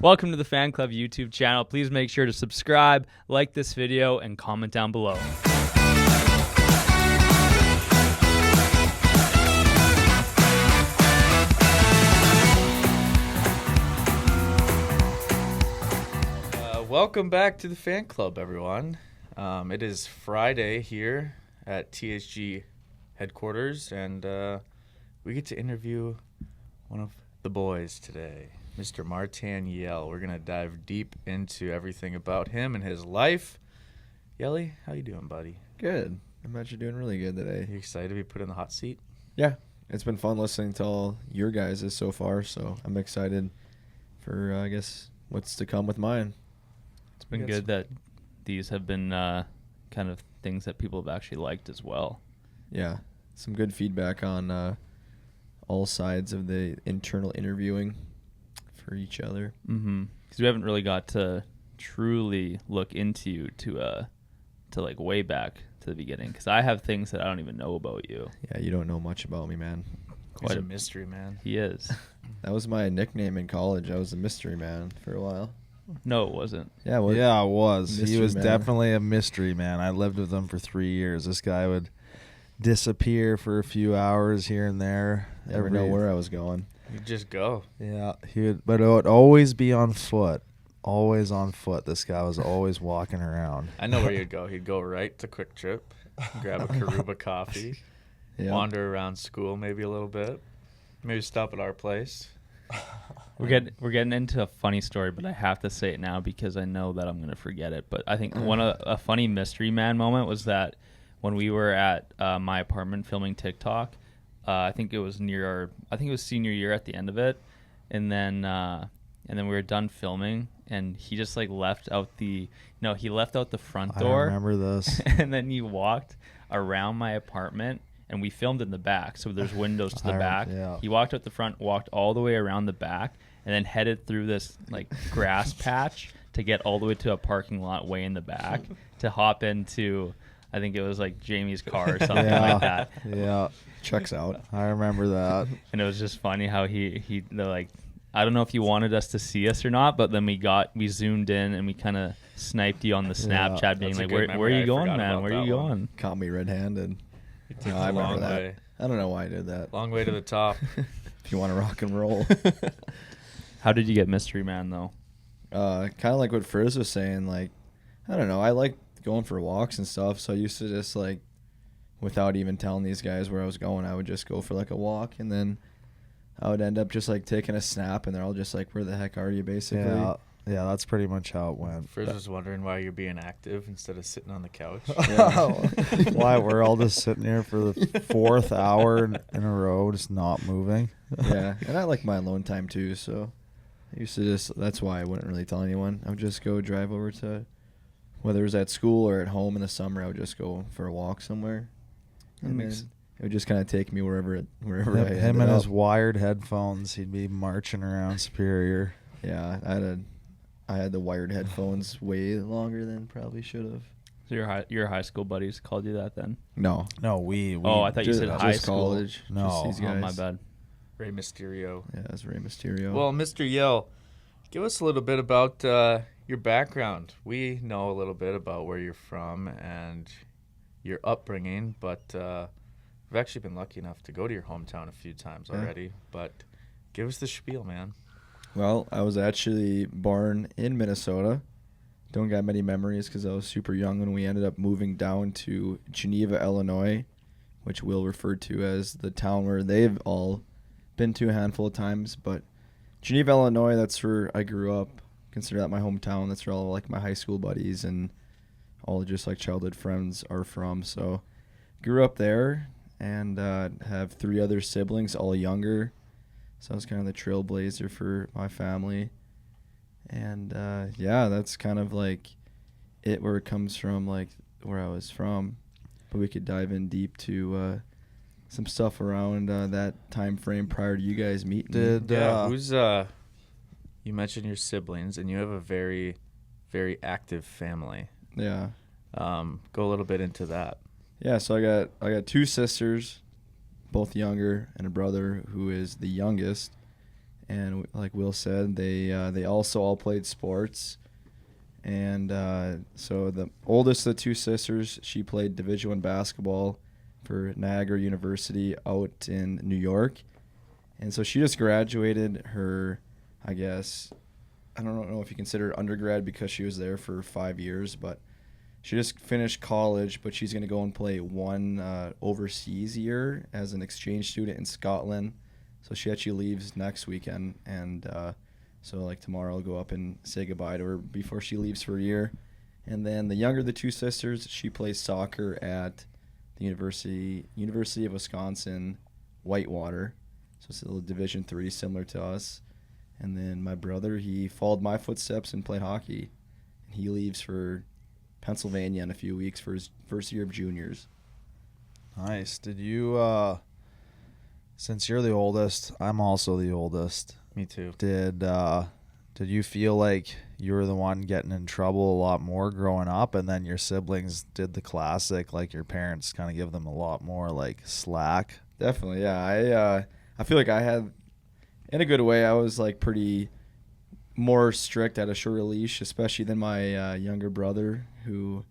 Welcome to the Fan Club YouTube channel. Please make sure to subscribe, like this video, and comment down below. Welcome back to the Fan Club, everyone. It is Friday here at THG headquarters, and we get to interview one of the boys today, Mr. Martan Yelle. We're going to dive deep into everything about him and his life. Yelle, how you doing, buddy? Good. I'm actually doing really good today. You excited to be put in the hot seat? Yeah. It's been fun listening to all your guys' so far, so I'm excited for, I guess, what's to come with mine. It's been good that these have been kind of things that people have actually liked as well. Yeah. Some good feedback on all sides of the internal interviewing for each other. Mm-hmm. Because we haven't really got to truly look into you to like way back to the beginning. Because I have things that I don't even know about you. Yeah, you don't know much about me, man. Quite a mystery man. He is. That was my nickname in college. I was a mystery man for a while. No, it wasn't. Yeah, Yeah, it was. He was man. definitely a mystery man. I lived with him for 3 years. This guy would disappear for a few hours here and there. Never know where I was going. You just go. Yeah, but it would always be on foot. Always on foot. This guy was always walking around. I know where you'd go. He'd go right to Quick Trip, grab a Karuba coffee, wander around school maybe a little bit, maybe stop at our place. We're getting into a funny story, but I have to say it now because I know that I'm going to forget it. But I think a funny mystery man moment was that when we were at my apartment filming TikTok, I think it was senior year at the end of it, and then we were done filming, and he just like left out the front door. I remember this. And then he walked around my apartment. And we filmed in the back, so there's windows to the back. Yeah. He walked out the front, walked all the way around the back, and then headed through this like grass patch to get all the way to a parking lot way in the back to hop into, I think it was like Jamie's car or something like that. Yeah, Checks out. I remember that. And it was just funny how they're like, I don't know if he wanted us to see us or not, but then we zoomed in and we kind of sniped you on the Snapchat, being like, where are you going, man? Where are you going? Caught me red-handed. No, I remember that. Way. I don't know why I did that. Long way to the top. If you want to rock and roll. How did you get mystery man though? Kind of like what Frizz was saying. Like, I don't know. I like going for walks and stuff. So I used to just like, without even telling these guys where I was going, I would just go for like a walk, and then I would end up just like taking a snap, and they're all just like, "Where the heck are you?" Basically. Yeah, that's pretty much how it went. Frizz was wondering why you're being active instead of sitting on the couch. Why we're all just sitting here for the fourth hour in a row, just not moving. Yeah, and I like my alone time too. So I used to that's why I wouldn't really tell anyone. I would just go drive over to, whether it was at school or at home in the summer, I would just go for a walk somewhere. And then it would just kind of take me wherever I Him and ended his up. wired headphones, he'd be marching around Superior. Yeah, I had the wired headphones way longer than probably should have. So your high school buddies called you that then? No. No, we I thought you said high school. College. No. Just these guys. Oh, my bad. Rey Mysterio. Yeah, that's Rey Mysterio. Well, Mr. Yelle, give us a little bit about your background. We know a little bit about where you're from and your upbringing, but we've actually been lucky enough to go to your hometown a few times already. But give us the spiel, man. Well, I was actually born in Minnesota. Don't got many memories because I was super young when we ended up moving down to Geneva, Illinois, which Will referred to as the town where they've all been to a handful of times. But Geneva, Illinois, that's where I grew up. Consider that my hometown. That's where all like my high school buddies and all just like childhood friends are from. So grew up there and have 3 other siblings, all younger. So I was kind of the trailblazer for my family. And, that's kind of like it where it comes from, like where I was from. But we could dive in deep to some stuff around that time frame prior to you guys meeting. You mentioned your siblings, and you have a very, very active family. Yeah. Go a little bit into that. Yeah, so I got 2 sisters, both younger, and a brother who is the youngest. And like Will said, they also all played sports. And so the oldest of the two sisters, she played Division I basketball for Niagara University out in New York. And so she just graduated her, I guess, I don't know if you consider it undergrad because she was there for 5 years, but she just finished college, but she's going to go and play one overseas year as an exchange student in Scotland. So she actually leaves next weekend, and so like tomorrow I'll go up and say goodbye to her before she leaves for a year. And then the younger of the two sisters, she plays soccer at the University of Wisconsin Whitewater. So it's a little Division III, similar to us. And then my brother, he followed my footsteps and played hockey. And he leaves for Pennsylvania in a few weeks for his first year of juniors. Nice. Did you, since you're the oldest, I'm also the oldest. Me too. Did you feel like you were the one getting in trouble a lot more growing up, and then your siblings did the classic, like your parents kind of give them a lot more like slack? Definitely, yeah. I feel like I had, in a good way, I was like pretty more strict at a shorter leash, especially than my younger brother, who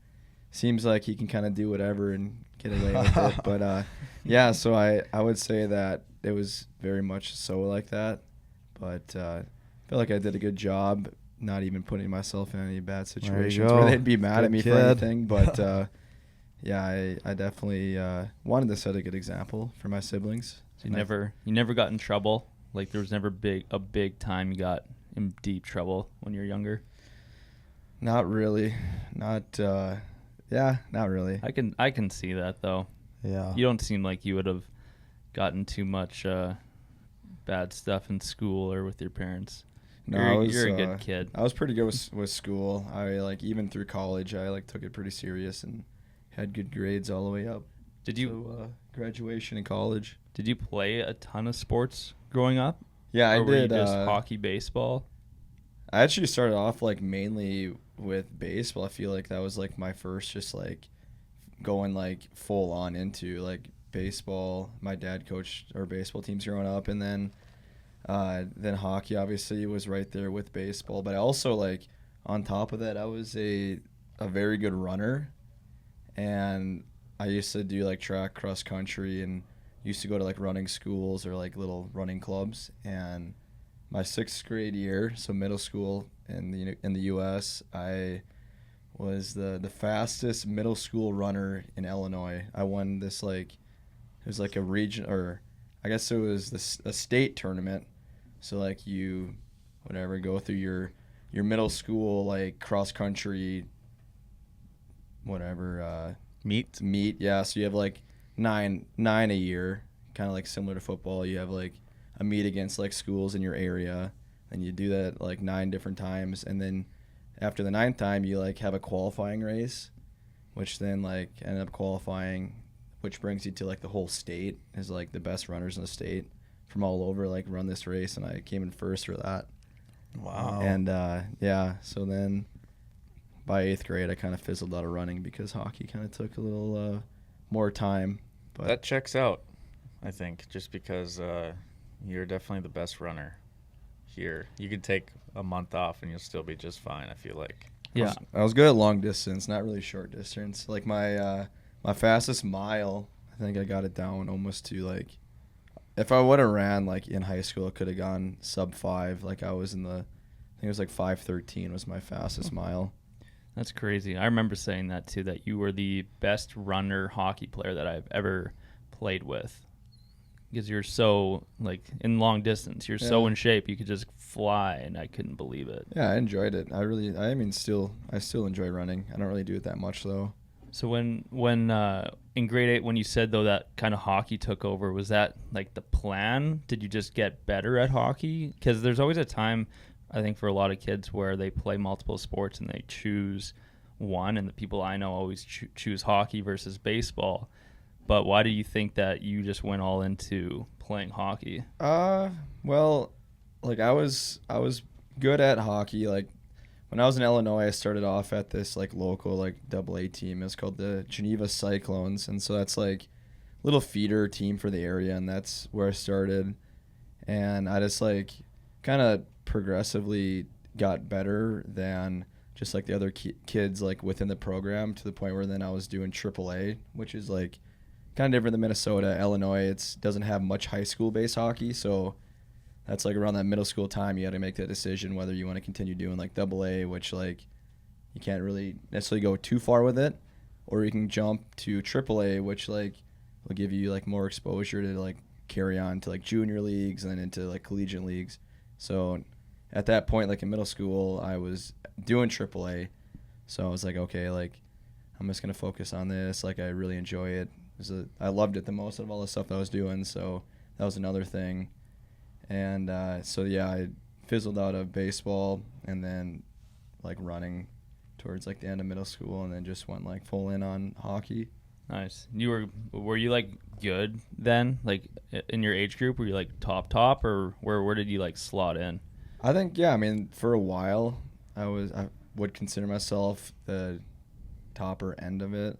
seems like he can kind of do whatever and get away with it. But yeah, so I would say that it was very much so like that. But I feel like I did a good job not even putting myself in any bad situations where they'd be mad at me for anything. But yeah, I definitely wanted to set a good example for my siblings. So you never got in trouble? Like there was never a big time you got in deep trouble when you're younger? Not really. Not really. I can see that though. Yeah. You don't seem like you would have gotten too much bad stuff in school or with your parents. No, you're a good kid. I was pretty good with school. I like even through college, I like took it pretty serious and had good grades all the way up. Did you graduation in college? Did you play a ton of sports growing up? Yeah, I or were did. You just hockey, baseball? I actually started off like mainly with baseball. I feel like that was like my first just like going like full on into like baseball. My dad coached our baseball teams growing up, and then hockey obviously was right there with baseball. But I also like on top of that, I was a very good runner, and I used to do like track, cross country, and used to go to like running schools or like little running clubs. And my 6th grade year, so middle school in the U.S., I was the fastest middle school runner in Illinois. I won this like, it was like a region, or I guess it was a state tournament. So like you, whatever, go through your middle school like cross country, whatever. Meet. Yeah. So you have like nine a year, kind of like similar to football. You have like a meet against like schools in your area, and you do that like 9 different times, and then after the 9th time you like have a qualifying race, which then like ended up qualifying, which brings you to like the whole state is like the best runners in the state from all over like run this race, and I came in first for that. Wow. And yeah, so then by 8th grade I kind of fizzled out of running because hockey kind of took a little more time. But that checks out, I think, just because you're definitely the best runner here. You could take a month off and you'll still be just fine, I feel like. Yeah. I was good at long distance, not really short distance. Like my fastest mile, I think I got it down almost to like, if I would have ran like in high school, it could have gone sub 5. Like I was I think it was like 5:13 was my fastest mile. That's crazy. I remember saying that too, that you were the best runner hockey player that I've ever played with. Because you're so, like, in long distance, you're so in shape, you could just fly, and I couldn't believe it. Yeah, I enjoyed it. I still enjoy running. I don't really do it that much, though. So when in grade 8, when you said, though, that kind of hockey took over, was that, like, the plan? Did you just get better at hockey? Because there's always a time, I think, for a lot of kids where they play multiple sports and they choose one, and the people I know always choose hockey versus baseball. But why do you think that you just went all into playing hockey? Well, like I was good at hockey. Like when I was in Illinois, I started off at this like local like AA team. It's called the Geneva Cyclones, and so that's like a little feeder team for the area, and that's where I started. And I just like kind of progressively got better than just like the other kids like within the program, to the point where then I was doing AAA, which is like kind of different than Minnesota. Illinois, it doesn't have much high school based hockey, so that's like around that middle school time you had to make that decision whether you want to continue doing like AA, which like you can't really necessarily go too far with it, or you can jump to AAA, which like will give you like more exposure to like carry on to like junior leagues and then into like collegiate leagues. So at that point, like in middle school, I was doing AAA, so I was like, okay, like I'm just gonna focus on this. Like I really enjoy it. I loved it the most of all the stuff that I was doing, so that was another thing. And so yeah, I fizzled out of baseball and then like running towards like the end of middle school, and then just went like full in on hockey. Nice. Were you like good then? Like in your age group, were you like top, or where did you like slot in? I think, yeah, I mean, for a while I would consider myself the topper end of it.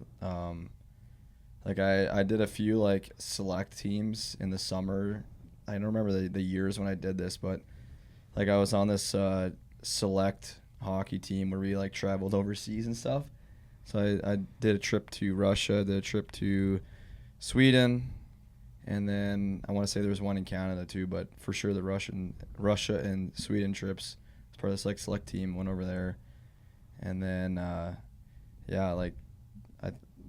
Like I did a few like select teams in the summer. I don't remember the years when I did this, but like I was on this select hockey team where we like traveled overseas and stuff. So I did a trip to Russia, did a trip to Sweden, and then I want to say there was one in Canada too, but for sure the Russia and Sweden trips as part of this like select team, went over there. And then yeah, like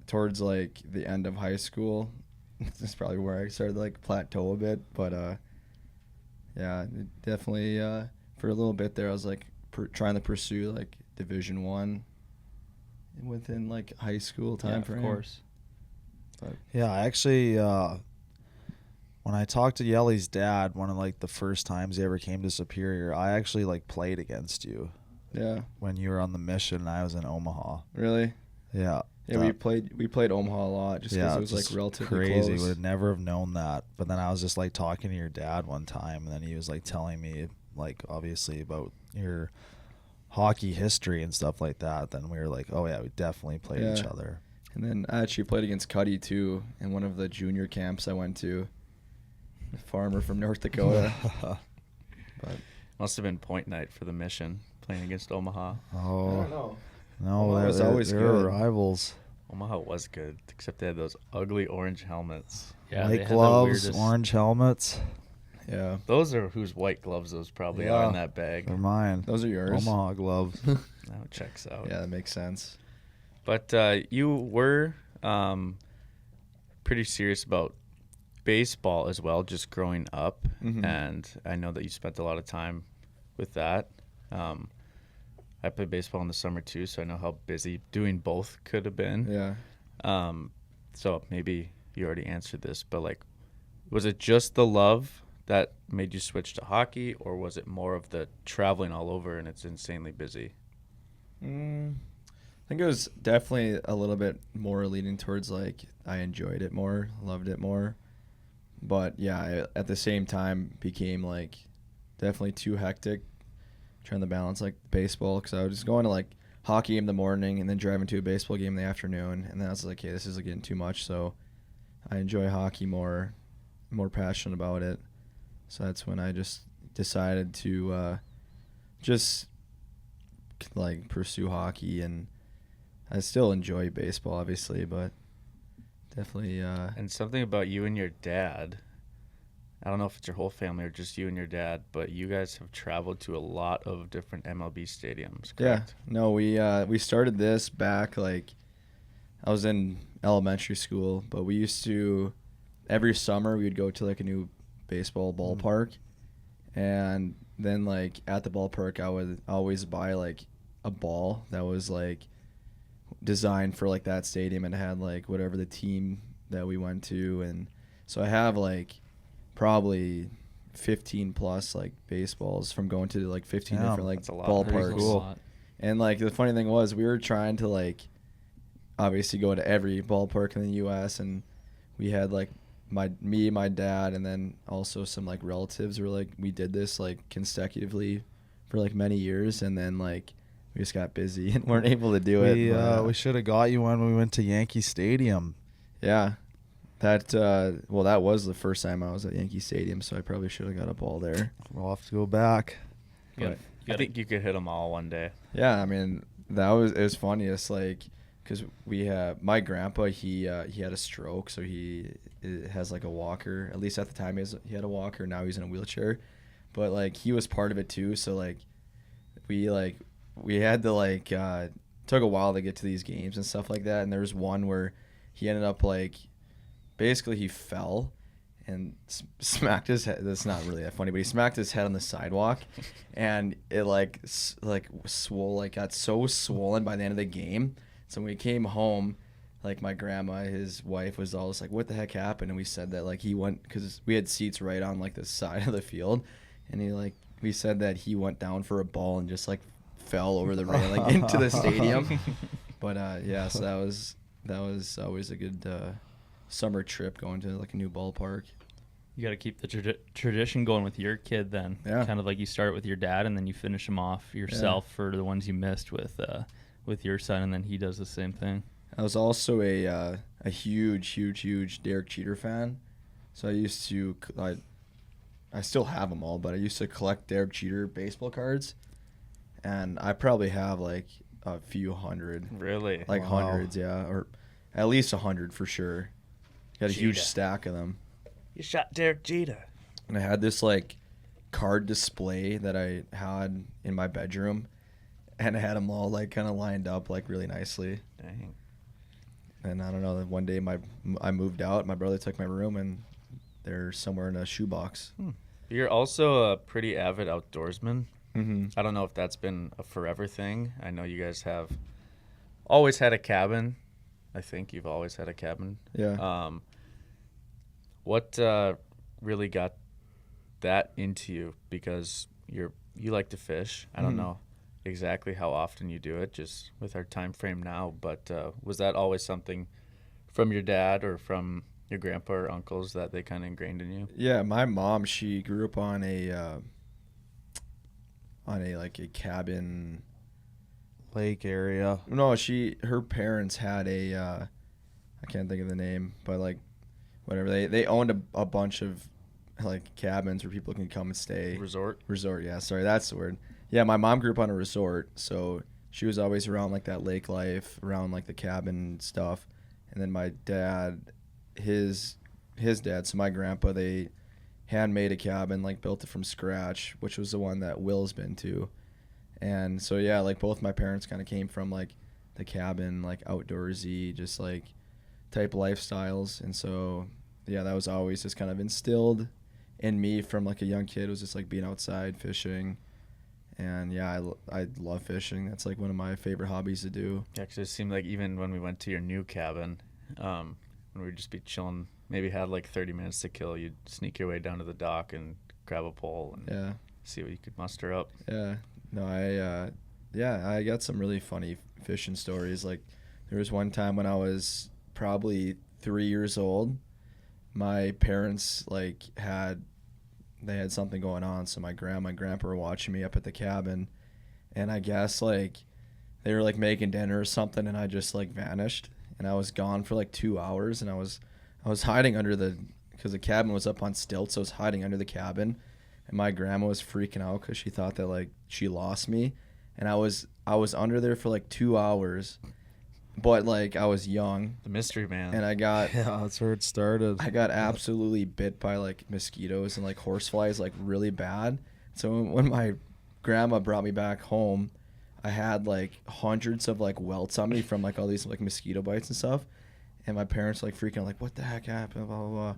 towards like the end of high school, this is probably where I started to like plateau a bit, but yeah, it definitely for a little bit there I was like trying to pursue like Division 1 within like high school time frame. Of course. But Yeah, I actually when I talked to Yelle's dad, one of like the first times he ever came to Superior, I actually like played against you. Yeah. When you were on the mission and I was in Omaha. Really? Yeah. Yeah, we played Omaha a lot just because it was like relatively crazy. close. Would never have known that. But then I was just like talking to your dad one time, and then he was like telling me like obviously about your hockey history and stuff like that. Then we were like, oh yeah, we definitely played each other. And then I actually played against Cuddy too in one of the junior camps I went to. A farmer from North Dakota. But Must have been point night for the mission, playing against Omaha. I Oh don't know. no, Omaha was always they were good. rivals. Omaha was good, except they had those ugly orange helmets. Yeah, they White had the gloves, weirdest- orange helmets. Yeah. Those are whose white gloves those probably are in that bag. They're mine. Those are yours. Omaha gloves. That checks out. Yeah, that makes sense. But you were pretty serious about baseball as well, just growing up. Mhm. And I know that you spent a lot of time with that. I played baseball in the summer too, so I know how busy doing both could have been. Yeah. So maybe you already answered this, but like, was it just the love that made you switch to hockey, or was it more of the traveling all over and it's insanely busy? I think it was definitely a little bit more leaning towards like I enjoyed it more, loved it more. But yeah, at the same time became like definitely too hectic trying to balance like baseball, because I was just going to like hockey in the morning and then driving to a baseball game in the afternoon, and then I was like, okay, this is getting too much. So I enjoy hockey more passionate about it. So that's when I just decided to just like pursue hockey, and I still enjoy baseball obviously, but definitely And something about you and your dad, I don't know if it's your whole family or just you and your dad, but you guys have traveled to a lot of different MLB stadiums, correct? Yeah. No, we started this back like I was in elementary school, but we used to every summer we would go to like a new baseball ballpark, and then like at the ballpark I would always buy like a ball that was like designed for like that stadium and had like whatever the team that we went to, and so I have like probably 15 plus like baseballs from going to like 15 Damn, different like that's a lot. ballparks. That's a lot. And like the funny thing was we were trying to like obviously go to every ballpark in the US, and we had like my dad, and then also some like relatives were like, we did this like consecutively for like many years, and then like we just got busy and weren't able to do it. We should have got you when we went to Yankee Stadium. Yeah. That was the first time I was at Yankee Stadium, so I probably should have got a ball there. We'll have to go back. You I think you could hit them all one day. Yeah, I mean it was funny. It's like because we have my grandpa. He had a stroke, so he has like a walker. At least at the time he had a walker. Now he's in a wheelchair, but like he was part of it too. So like we had to like took a while to get to these games and stuff like that. And there was one where he ended up like basically he fell and smacked his head. That's not really that funny, but he smacked his head on the sidewalk, and it like swole, like got so swollen by the end of the game. So when we came home, like my grandma, his wife, was all just like, "What the heck happened?" And we said that like he went because we had seats right on like the side of the field, and we said that he went down for a ball and just like fell over the railing into the stadium. But yeah, so that was always a good summer trip going to like a new ballpark. You got to keep the tradition going with your kid then. Yeah. Kind of like you start with your dad and then you finish them off yourself for the ones you missed with your son, and then he does the same thing. I was also a huge Derek Jeter fan. So I still have them all, but I used to collect Derek Jeter baseball cards, and I probably have like a few hundred. Really? Like Wow. hundreds, yeah, or at least 100 for sure. Got a huge Jeter. stack of them. You shot Derek Jeter. And I had this like card display that I had in my bedroom, and I had them all like kind of lined up like really nicely. Dang. And I don't know, one day I moved out, my brother took my room, and they're somewhere in a shoebox. You're also a pretty avid outdoorsman. Mm-hmm. I don't know if that's been a forever thing. I know you guys have always had a cabin. I think you've always had a cabin. Yeah. What really got that into you? Because you like to fish. I don't Mhm. know exactly how often you do it, just with our time frame now. But was that always something from your dad or from your grandpa or uncles that they kind of ingrained in you? Yeah, my mom, she grew up on a like a cabin. Lake area. No, her parents had a I can't think of the name, but like whatever, they owned a bunch of like cabins where people can come and stay. Resort? Resort, yeah, sorry, that's the word. Yeah, my mom grew up on a resort, so she was always around like that lake life, around like the cabin stuff. And then my dad, his dad, so my grandpa, they handmade a cabin, like built it from scratch, which was the one that Will's been to. And so yeah, like both my parents kind of came from like the cabin, like outdoorsy, just like type lifestyles. And so yeah, that was always just kind of instilled in me from like a young kid. It was just like being outside fishing. And yeah, I love fishing. That's like one of my favorite hobbies to do. Yeah, 'cause it seemed like even when we went to your new cabin, when we'd just be chilling, maybe had like 30 minutes to kill, you'd sneak your way down to the dock and grab a pole and Yeah. see what you could muster up. Yeah. No, I got some really funny fishing stories. Like there was one time when I was probably 3 years old, my parents they had something going on, so my grandma and grandpa were watching me up at the cabin, and I guess like they were like making dinner or something, and I just like vanished, and I was gone for like 2 hours, and I was hiding because the cabin was up on stilts, so I was hiding under the cabin, and my grandma was freaking out because she thought that like she lost me, and I was under there for like 2 hours, but like I was young, The mystery man. and I got Yeah, that's where it started. I got absolutely bit by like mosquitoes and like horseflies like really bad. So when my grandma brought me back home, I had like hundreds of like welts on me from like all these like mosquito bites and stuff. And my parents like freaking out, like, what the heck happened, blah, blah, blah.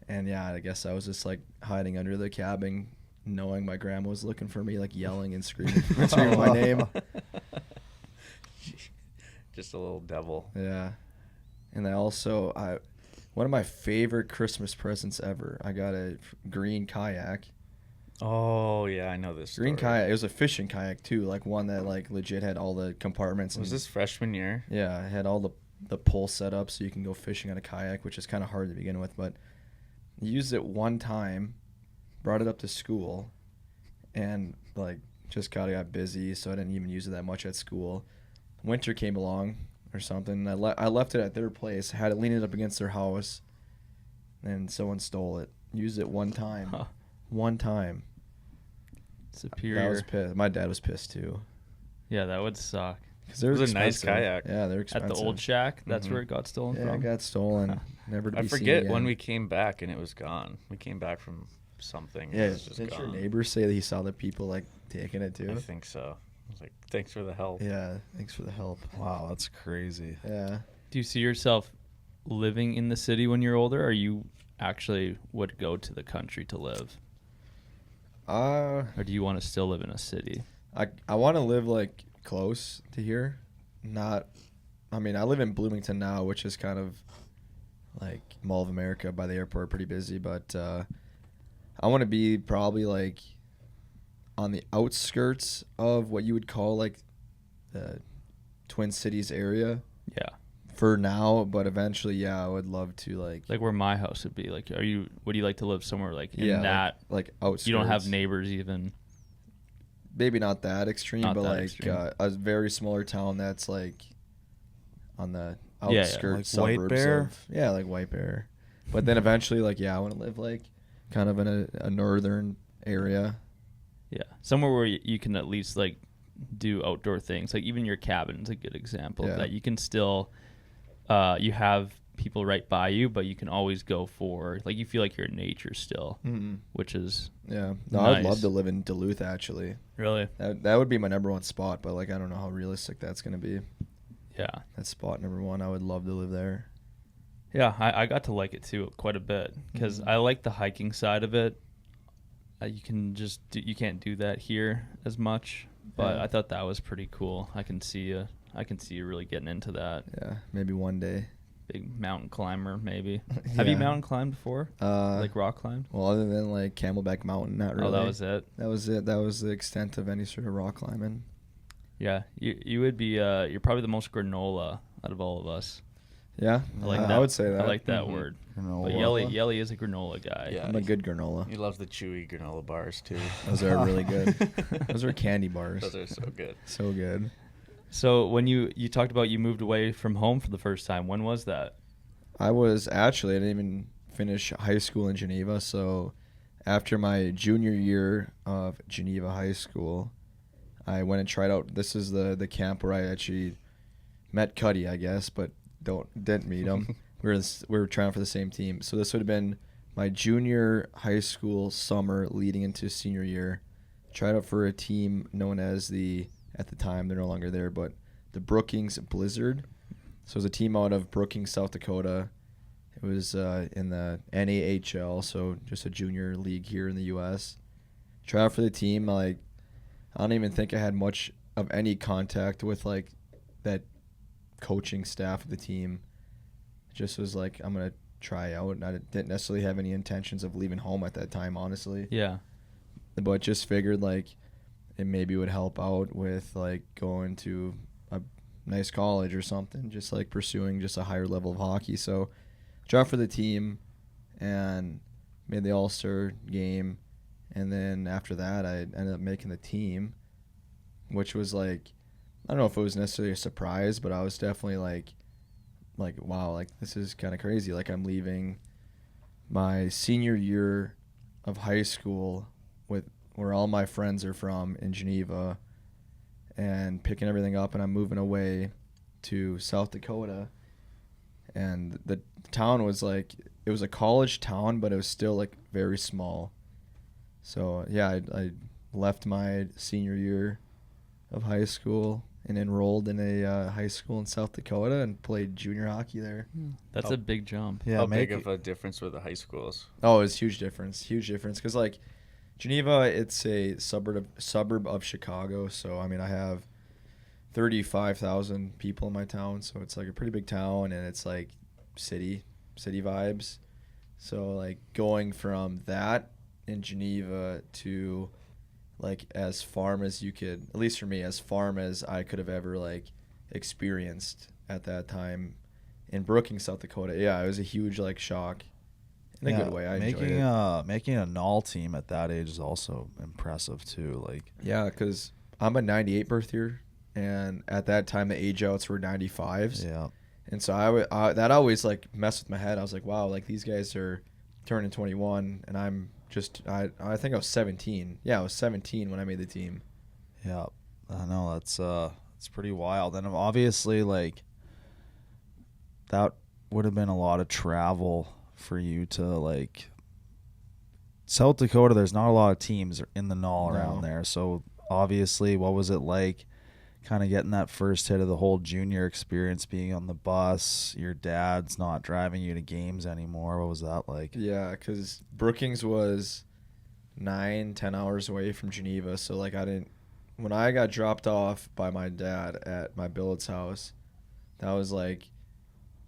And yeah, I guess I was just like hiding under the cabin, knowing my grandma was looking for me, like yelling and screaming my name. Just a little devil. Yeah. And one of my favorite Christmas presents ever, I got a green kayak. Oh, yeah, I know this Green story. kayak. It was a fishing kayak too, like one that like legit had all the compartments. Was and, this freshman year? Yeah, it had all the pole set up so you can go fishing on a kayak, which is kind of hard to begin with. But used it one time, brought it up to school, and like just got busy, so I didn't even use it that much at school. Winter came along or something. I left it at their place, had it leaning up against their house, and someone stole it. Used it one time. Huh. One time. Superior. That was pissed. My dad was pissed too. Yeah, that would suck. Because It was a nice kayak. Yeah, they're At expensive. the old shack, that's Mhm. where it got stolen Yeah, from. it got stolen. Never to be I seen forget again. when we came back and it was gone. We came back from something. And Yeah, it was just didn't your gone. neighbor say that he saw the people like taking it too? I think so. I was like, thanks for the help. Yeah, thanks for the help. Wow, that's crazy. Yeah. Do you see yourself living in the city when you're older, or you actually would go to the country to live? Or do you want to still live in a city? I want to live like close to here. Not, I mean, I live in Bloomington now, which is kind of like Mall of America by the airport, pretty busy. But I want to be probably like on the outskirts of what you would call like the Twin Cities area Yeah. for now. But eventually, yeah, I would love to like Like where my house would be. Like, would you like to live somewhere like in yeah, that? like outskirts. You don't have neighbors even. Maybe not that extreme, Not but that like extreme. a very smaller town that's like on the Yeah, yeah. outskirts, Like White suburbs Bear? of yeah, like White Bear. But then eventually, like I want to live like kind of in a northern area. Yeah. Somewhere where you can at least like do outdoor things. Like even your cabin's a good example Yeah. of that. You can still, you have people right by you, but you can always go for, like, you feel like you're in nature still, Mm-hmm. which is Yeah, no, I'd Nice. love to live in Duluth. Actually, really, that would be my number one spot. But like I don't know how realistic that's gonna be. yeah. That spot number one, I would love to live there. Yeah, I got to like it too quite a bit because Mhm. I like the hiking side of it. You can just you can't do that here as much, but Yeah. I thought that was pretty cool. I can see you really getting into that. Yeah, maybe one day. Big mountain climber, maybe. Have you Yeah. mountain climbed before? Like rock climbed? Well, other than like Camelback Mountain, not really. Oh, that was it. That was it. That was the extent of any sort of rock climbing. Yeah, you would be. You're probably the most granola out of all of us. Yeah, I like I that. would say that. I like that Mhm. word. Granola. But Yelle is a granola guy. Yeah. I'm a good granola. He loves the chewy granola bars too. Those are really good. Those are candy bars. Those are so good. So good. So when you talked about you moved away from home for the first time, when was that? I didn't even finish high school in Geneva. So after my junior year of Geneva High School, I went and tried out. This is the camp where I actually met Cuddy, I guess, but didn't meet him. we were trying for the same team. So this would have been my junior high school summer leading into senior year. Tried out for a team known as at the time, they're no longer there, but the Brookings Blizzard. So it was a team out of Brookings, South Dakota. It was in the NAHL, so just a junior league here in the U.S. Tried out for the team. Like, I don't even think I had much of any contact with like that coaching staff of the team. Just was like, I'm gonna try out, and I didn't necessarily have any intentions of leaving home at that time, honestly. Yeah. But just figured like it maybe would help out with like going to a nice college or something, just like pursuing just a higher level of hockey. So tried for the team and made the All-Star game, and then after that I ended up making the team, which was like, I don't know if it was necessarily a surprise, but I was definitely like wow, like this is kind of crazy. Like I'm leaving my senior year of high school with where all my friends are from in Geneva and picking everything up, and I'm moving away to South Dakota. And the town was like, it was a college town, but it was still like very small. So yeah, I left my senior year of high school and enrolled in a high school in South Dakota and played junior hockey there. That's Oh. a big jump. Yeah, How make big of a difference were the high schools? Oh, it's huge difference. Because like Geneva, it's a suburb of Chicago. So I mean, I have 35,000 people in my town, so it's like a pretty big town, and it's like city vibes. So like going from that in Geneva to like as farm as you could, at least for me, as farm as I could have ever like experienced at that time in Brookings, South Dakota. Yeah, it was a huge like shock in a good way. I enjoyed it. Making a null team at that age is also impressive too. Like, Yeah, because I'm a 98 birth year, and at that time the age outs were 95s. yeah, And so I that always like messed with my head. I was like, wow, like these guys are turning 21, and I'm just I think I was 17. Yeah, I was 17 when I made the team. Yeah, I know it's pretty wild, and obviously like that would have been a lot of travel for you to like. South Dakota, there's not a lot of teams in the Null around there, so obviously, what was it like? Kind of getting that first hit of the whole junior experience, being on the bus, your dad's not driving you to games anymore. What was that like? Yeah, because Brookings was 9-10 hours away from Geneva, so like when I got dropped off by my dad at my billet's house, that was like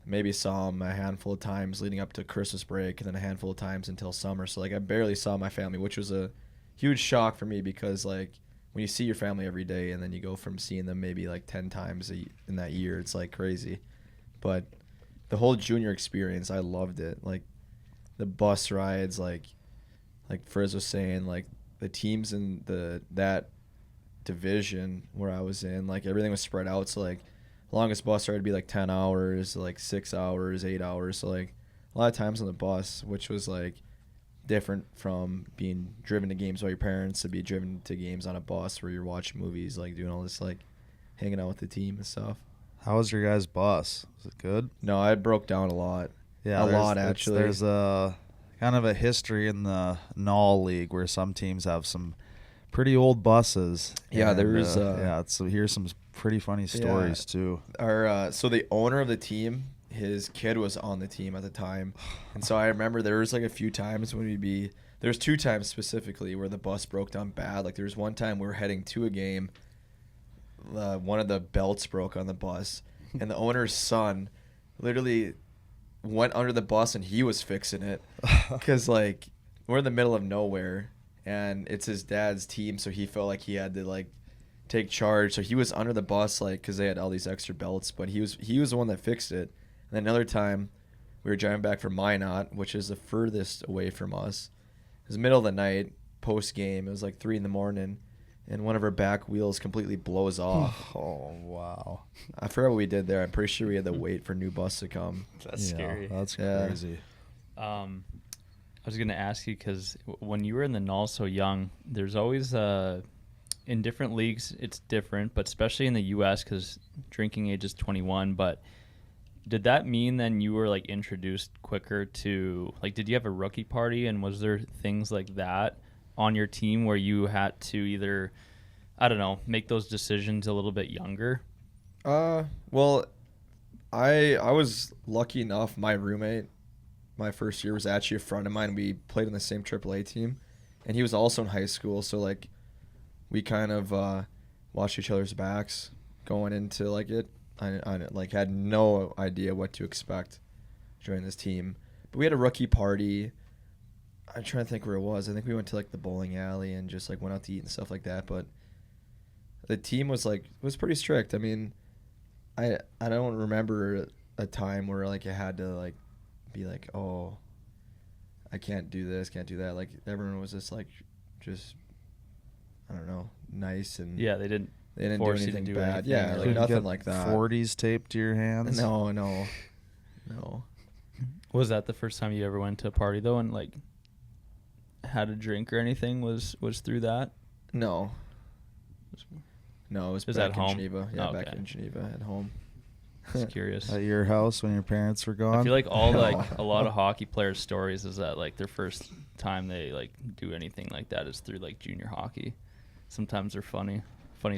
maybe saw him a handful of times leading up to Christmas break, and then a handful of times until summer. So like I barely saw my family, which was a huge shock for me, because like when you see your family every day and then you go from seeing them maybe like 10 times in that year, it's like crazy. But the whole junior experience, I loved it. Like the bus rides, like Frizz was saying, like the teams in that division where I was in, like everything was spread out. So like longest bus ride would be like 10 hours, like 6 hours, 8 hours. So like a lot of times on the bus, which was like different from being driven to games by your parents to be driven to games on a bus where you're watching movies, like doing all this, like hanging out with the team and stuff. How was your guys' bus? Was it good? No, I broke down a lot. Yeah, a lot actually. There's a kind of a history in the Null League where some teams have some pretty old buses. Yeah, and, there is. So here's some pretty funny stories too. So the owner of the team, his kid was on the team at the time, and so I remember there was like a few times when there's 2 times specifically where the bus broke down bad. Like there was one time we were heading to a game, one of the belts broke on the bus, and the owner's son literally went under the bus and he was fixing it, because like we're in the middle of nowhere and it's his dad's team, so he felt like he had to like take charge. So he was under the bus, like, because they had all these extra belts, but he was the one that fixed it. And then another time, we were driving back from Minot, which is the furthest away from us. It was the middle of the night, post-game. It was like 3 a.m, and one of our back wheels completely blows off. Oh, wow. I forgot what we did there. I'm pretty sure we had to wait for a new bus to come. That's scary. That's crazy. I was going to ask you, because when you were in the Null so young, there's always in different leagues, it's different, but especially in the U.S., because drinking age is 21, but did that mean then you were like introduced quicker to, like, did you have a rookie party, and was there things like that on your team where you had to either, I don't know, make those decisions a little bit younger? Well, I was lucky enough. My roommate, my first year, was actually a friend of mine. We played on the same AAA team, and he was also in high school. So like, we kind of watched each other's backs going into like it. I like had no idea what to expect during this team. But we had a rookie party. I'm trying to think where it was. I think we went to like the bowling alley and just like went out to eat and stuff like that. But the team was pretty strict. I mean, I don't remember a time where like it had to like be like, oh, I can't do this, can't do that. Like everyone was just like, I don't know, nice, and Yeah, they didn't do force you to anything do bad. anything, Yeah, or like like nothing like that. 40s taped to your hands? No. Was that the first time you ever went to a party though, and like had a drink or anything? Was through that? No, it was Is back that in home? Geneva. Yeah, Oh, back okay. in Geneva at home. Just curious. At your house when your parents were gone? I feel like all No. like a lot of hockey players' stories is that like their first time they like do anything like that is through like junior hockey. Sometimes they're funny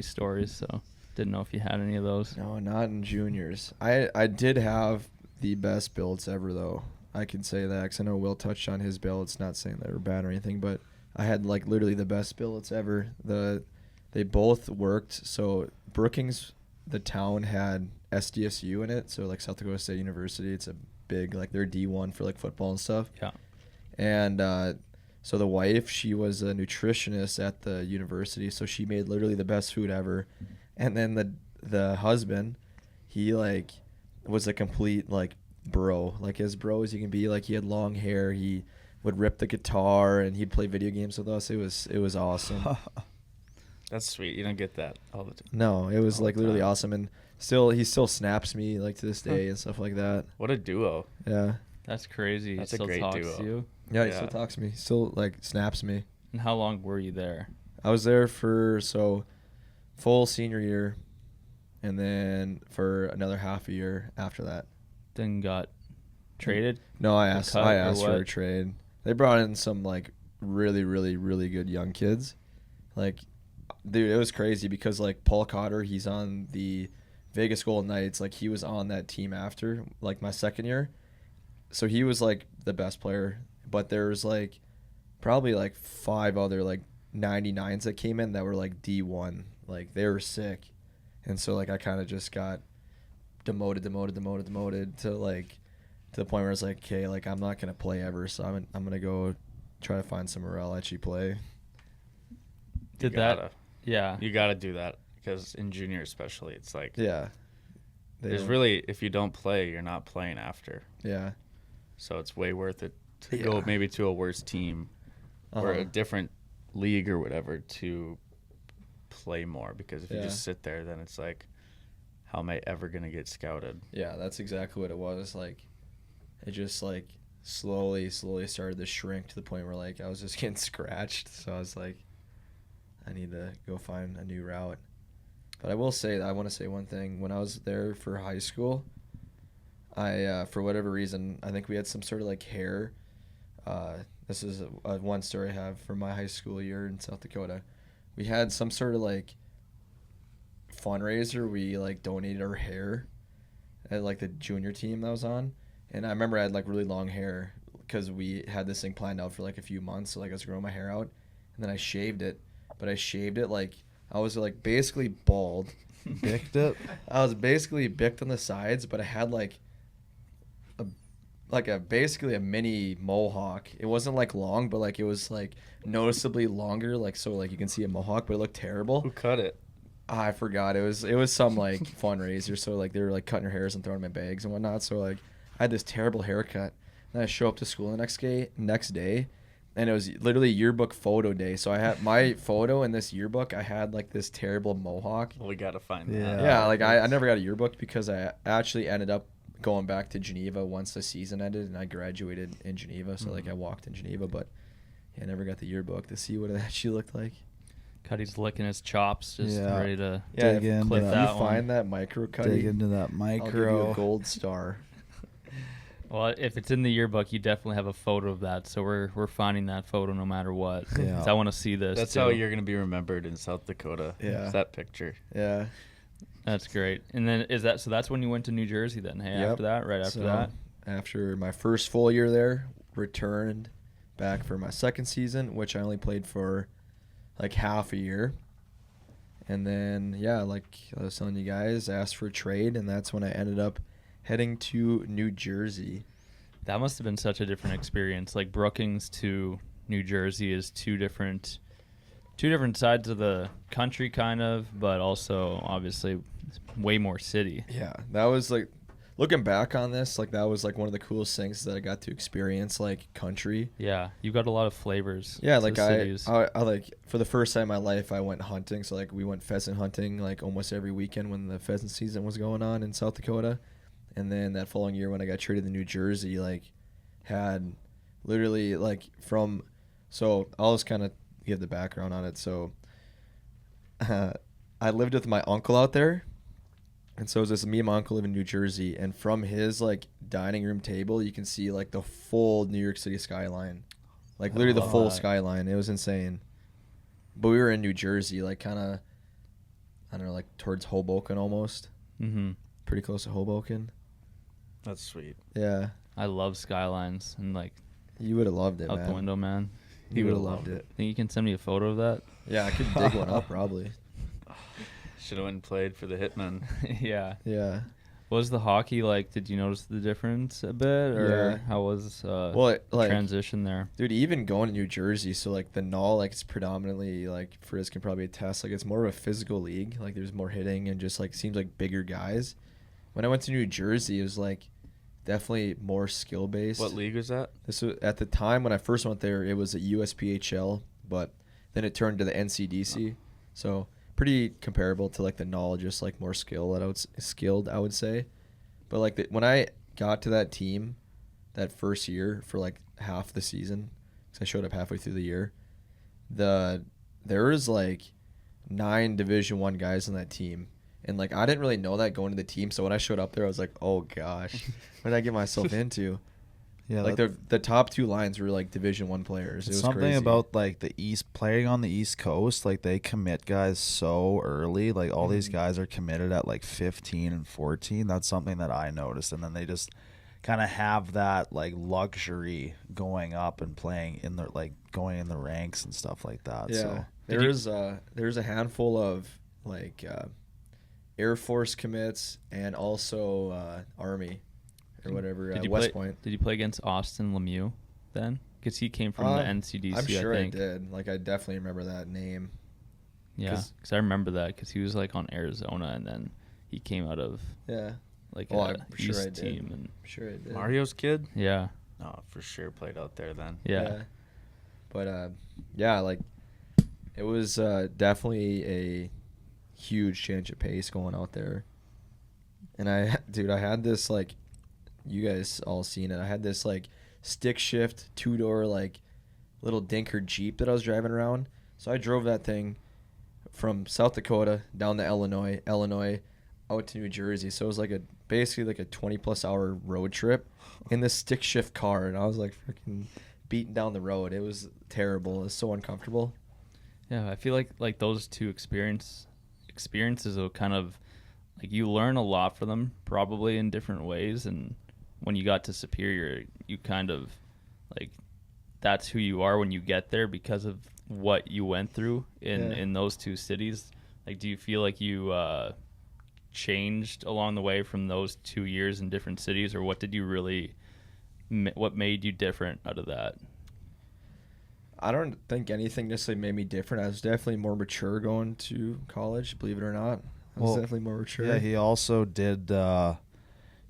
stories. So didn't know if you had any of those. No, not in juniors. I did have the best builds ever, though. I can say that, because I know Will touched on his billets. Not saying they were bad or anything, but I had like literally the best billets ever. They both worked. So Brookings, the town, had SDSU in it, so like South Dakota State University. It's a big, like, they're D1 for like football and stuff. Yeah. And so the wife, she was a nutritionist at the university, so she made literally the best food ever. And then the husband, he like was a complete like bro, like as bro as you can be. Like he had long hair, he would rip the guitar, and he'd play video games with us. It was awesome. That's sweet. You don't get that all the time. No, it was All like the literally time. awesome, and he still snaps me like to this day and stuff like that. What a duo. Yeah. That's crazy. That's He a still great talks duo. to you. Yeah, he Yeah. still talks to me. Still like snaps me. And how long were you there? I was there for full senior year, and then for another half a year after that. Then got traded? No, I Or asked cut I or asked for a what? trade. They brought in some like really, really, really good young kids. Like, dude, it was crazy because like Paul Cotter, he's on the Vegas Golden Knights. Like, he was on that team after like my second year, so he was like the best player. But there was like probably like 5 other like 99s that came in that were like D1. Like, they were sick, and so like I kind of just got demoted to like to the point where it's like, okay, like I'm not gonna play ever, so I'm gonna go try to find somewhere I'll actually play. Did You gotta- that? Yeah. You got to do that because in junior especially, it's like Yeah. there's really, if you don't play, you're not playing after. Yeah. So it's way worth it to Yeah. go maybe to a worse team or Uh-huh. a different league or whatever to play more, because if you Yeah. just sit there, then it's like, how am I ever going to get scouted? Yeah, that's exactly what it was. Like, it just like slowly started to shrink to the point where like I was just getting scratched. So I was like, I need to go find a new route. But I will say, I want to say one thing. When I was there for high school, I for whatever reason, I think we had some sort of like hair. This is a one story I have from my high school year in South Dakota. We had some sort of like fundraiser. We like donated our hair at like the junior team that I was on, and I remember I had like really long hair because we had this thing planned out for like a few months. So like I was growing my hair out, and then I shaved it. But I shaved it like I was like basically bald. Bicked it. I was basically bicked on the sides, but I had like a basically a mini mohawk. It wasn't like long, but like it was like noticeably longer, like so like you can see a mohawk, but it looked terrible. Who cut it? I forgot. It was some like fundraiser, so like they were like cutting her hairs and throwing my bags and whatnot. So like I had this terrible haircut. Then I show up to school the next day, and it was literally yearbook photo day. So I had my photo in this yearbook. I had like this terrible mohawk. Well, we got to find Yeah. that. Yeah, like I never got a yearbook because I actually ended up going back to Geneva once the season ended, and I graduated in Geneva. So like I walked in Geneva, but yeah, I never got the yearbook to see what it actually looked like. Cuddy's licking his chops, just Yeah. ready to Yeah, Dig in. clip if that you one. find that micro cut, Dig into that I'll give you micro. a gold star. Well, if it's in the yearbook, you definitely have a photo of that. So we're finding that photo no matter what. Yeah. 'Cause I want to see this. That's too. how you're going to be remembered in South Dakota. Yeah. It's that picture. Yeah. That's great. And then that's when you went to New Jersey then? Hey, Yep. after that, right after So, that. After my first full year there, returned back for my second season, which I only played for like half a year. And then, yeah, like I was telling you guys, I asked for a trade, and that's when I ended up heading to New Jersey. That must have been such a different experience. Like Brookings to New Jersey is two different sides of the country, kind of, but also obviously way more city. Yeah, that was like, looking back on this, like that was like one of the coolest things that I got to experience, like country. Yeah, you got a lot of flavors. Yeah, to like the cities. I like for the first time in my life I went hunting. So like we went pheasant hunting like almost every weekend when the pheasant season was going on in South Dakota. And then that following year when I got traded to New Jersey, like had literally like so I'll just kind of give the background on it. So I lived with my uncle out there. And so it was just me and my uncle live in New Jersey, and from his like dining room table, you can see like the full New York City skyline, like literally the full skyline. It was insane. But we were in New Jersey, like kind of, I don't know, like towards Hoboken almost, Mm-hmm. pretty close to Hoboken. That's sweet. Yeah, I love skylines and like you would have loved it, out man. the window, man. You would have would've loved it. Think you can send me a photo of that? Yeah, I could dig one up probably. Should have went and played for the Hitmen. Yeah. Yeah. What was the hockey like? Did you notice the difference a bit, or Yeah. how was Well, like transition there? dude, even going to New Jersey, so like the Null, like it's predominantly like Frizz can probably attest, like it's more of a physical league. Like there's more hitting and just like seems like bigger guys. When I went to New Jersey, it was like definitely more skill based. What league was that? This was at the time when I first went there. It was a USPHL, but then it turned to the NCDC. So pretty comparable to like the Null, just like more skilled, I would say. But like when I got to that team, that first year for like half the season, because I showed up halfway through the year. There was like 9 Division I guys on that team. And like I didn't really know that going to the team, so when I showed up there, I was like, "Oh gosh, what did I get myself into?" Yeah, like the top 2 lines were like Division I players. It was something crazy. about like the East playing on the East Coast, like they commit guys so early. Like all these guys are committed at like 15 and 14. That's something that I noticed, and then they just kind of have that like luxury going up and playing in the like going in the ranks and stuff like that. Yeah, So there's a handful of like Air Force commits and also Army or whatever. West Point. Did you play against Austin Lemieux then? Because he came from the NCDC. I'm sure I think. I did. Like I definitely remember that name. Yeah, because I remember that because he was like on Arizona and then he came out of like I'm sure East I did. team and Sure I did. Mario's kid? yeah. No, for sure played out there then. Yeah. But like it was definitely a huge change of pace going out there. And I had this like, you guys all seen it. I had this like stick shift 2-door like little dinker Jeep that I was driving around. So I drove that thing from South Dakota down to Illinois, out to New Jersey. So it was like basically like a 20+ hour road trip in this stick shift car, and I was like freaking beating down the road. It was terrible. It was so uncomfortable. Yeah, I feel like those two experiences will kind of like you learn a lot from them probably in different ways, and when you got to Superior, you kind of like that's who you are when you get there because of what you went through in those two cities. Like, do you feel like you changed along the way from those 2 years in different cities, or what made you different out of that? I don't think anything necessarily made me different. I was definitely more mature going to college, believe it or not. I was definitely more mature. Yeah, he also did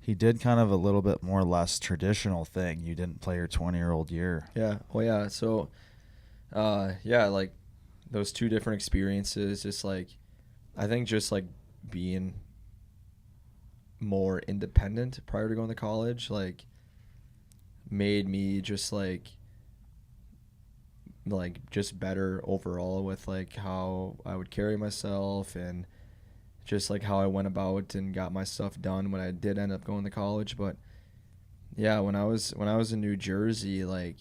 he did kind of a little bit more less traditional thing. You didn't play your 20-year-old year. Yeah. Well, yeah. So, like those 2 different experiences, just like, I think just like being more independent prior to going to college, like made me just like just better overall with like how I would carry myself and just like how I went about and got my stuff done when I did end up going to college. But yeah, when I was in New Jersey, like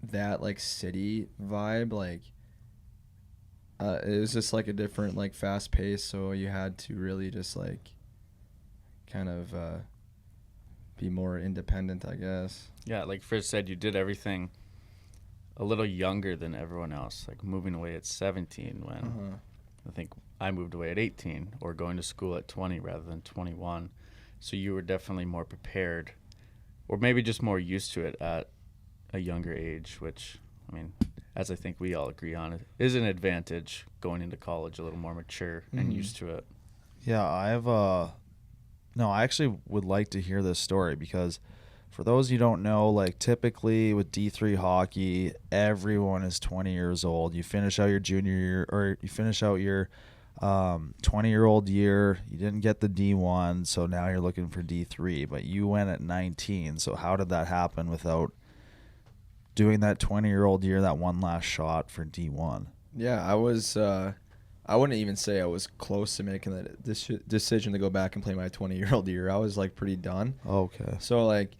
that like city vibe, like it was just like a different like fast pace, so you had to really just like kind of be more independent, I guess. Yeah, like Fritz said, you did everything a little younger than everyone else, like moving away at 17 when I think I moved away at 18, or going to school at 20 rather than 21. So you were definitely more prepared, or maybe just more used to it at a younger age, which, I mean, as I think we all agree on, it is an advantage going into college a little more mature and used to it. Yeah, I actually would like to hear this story because for those you don't know, like typically with D3 hockey, everyone is 20 years old. You finish out your junior year, or you finish out your 20-year-old year. You didn't get the D1, so now you're looking for D3, but you went at 19. So how did that happen without doing that 20-year-old year, that one last shot for D1? Yeah, I was I wouldn't even say I was close to making that decision to go back and play my 20-year-old year. I was like pretty done. Okay. So like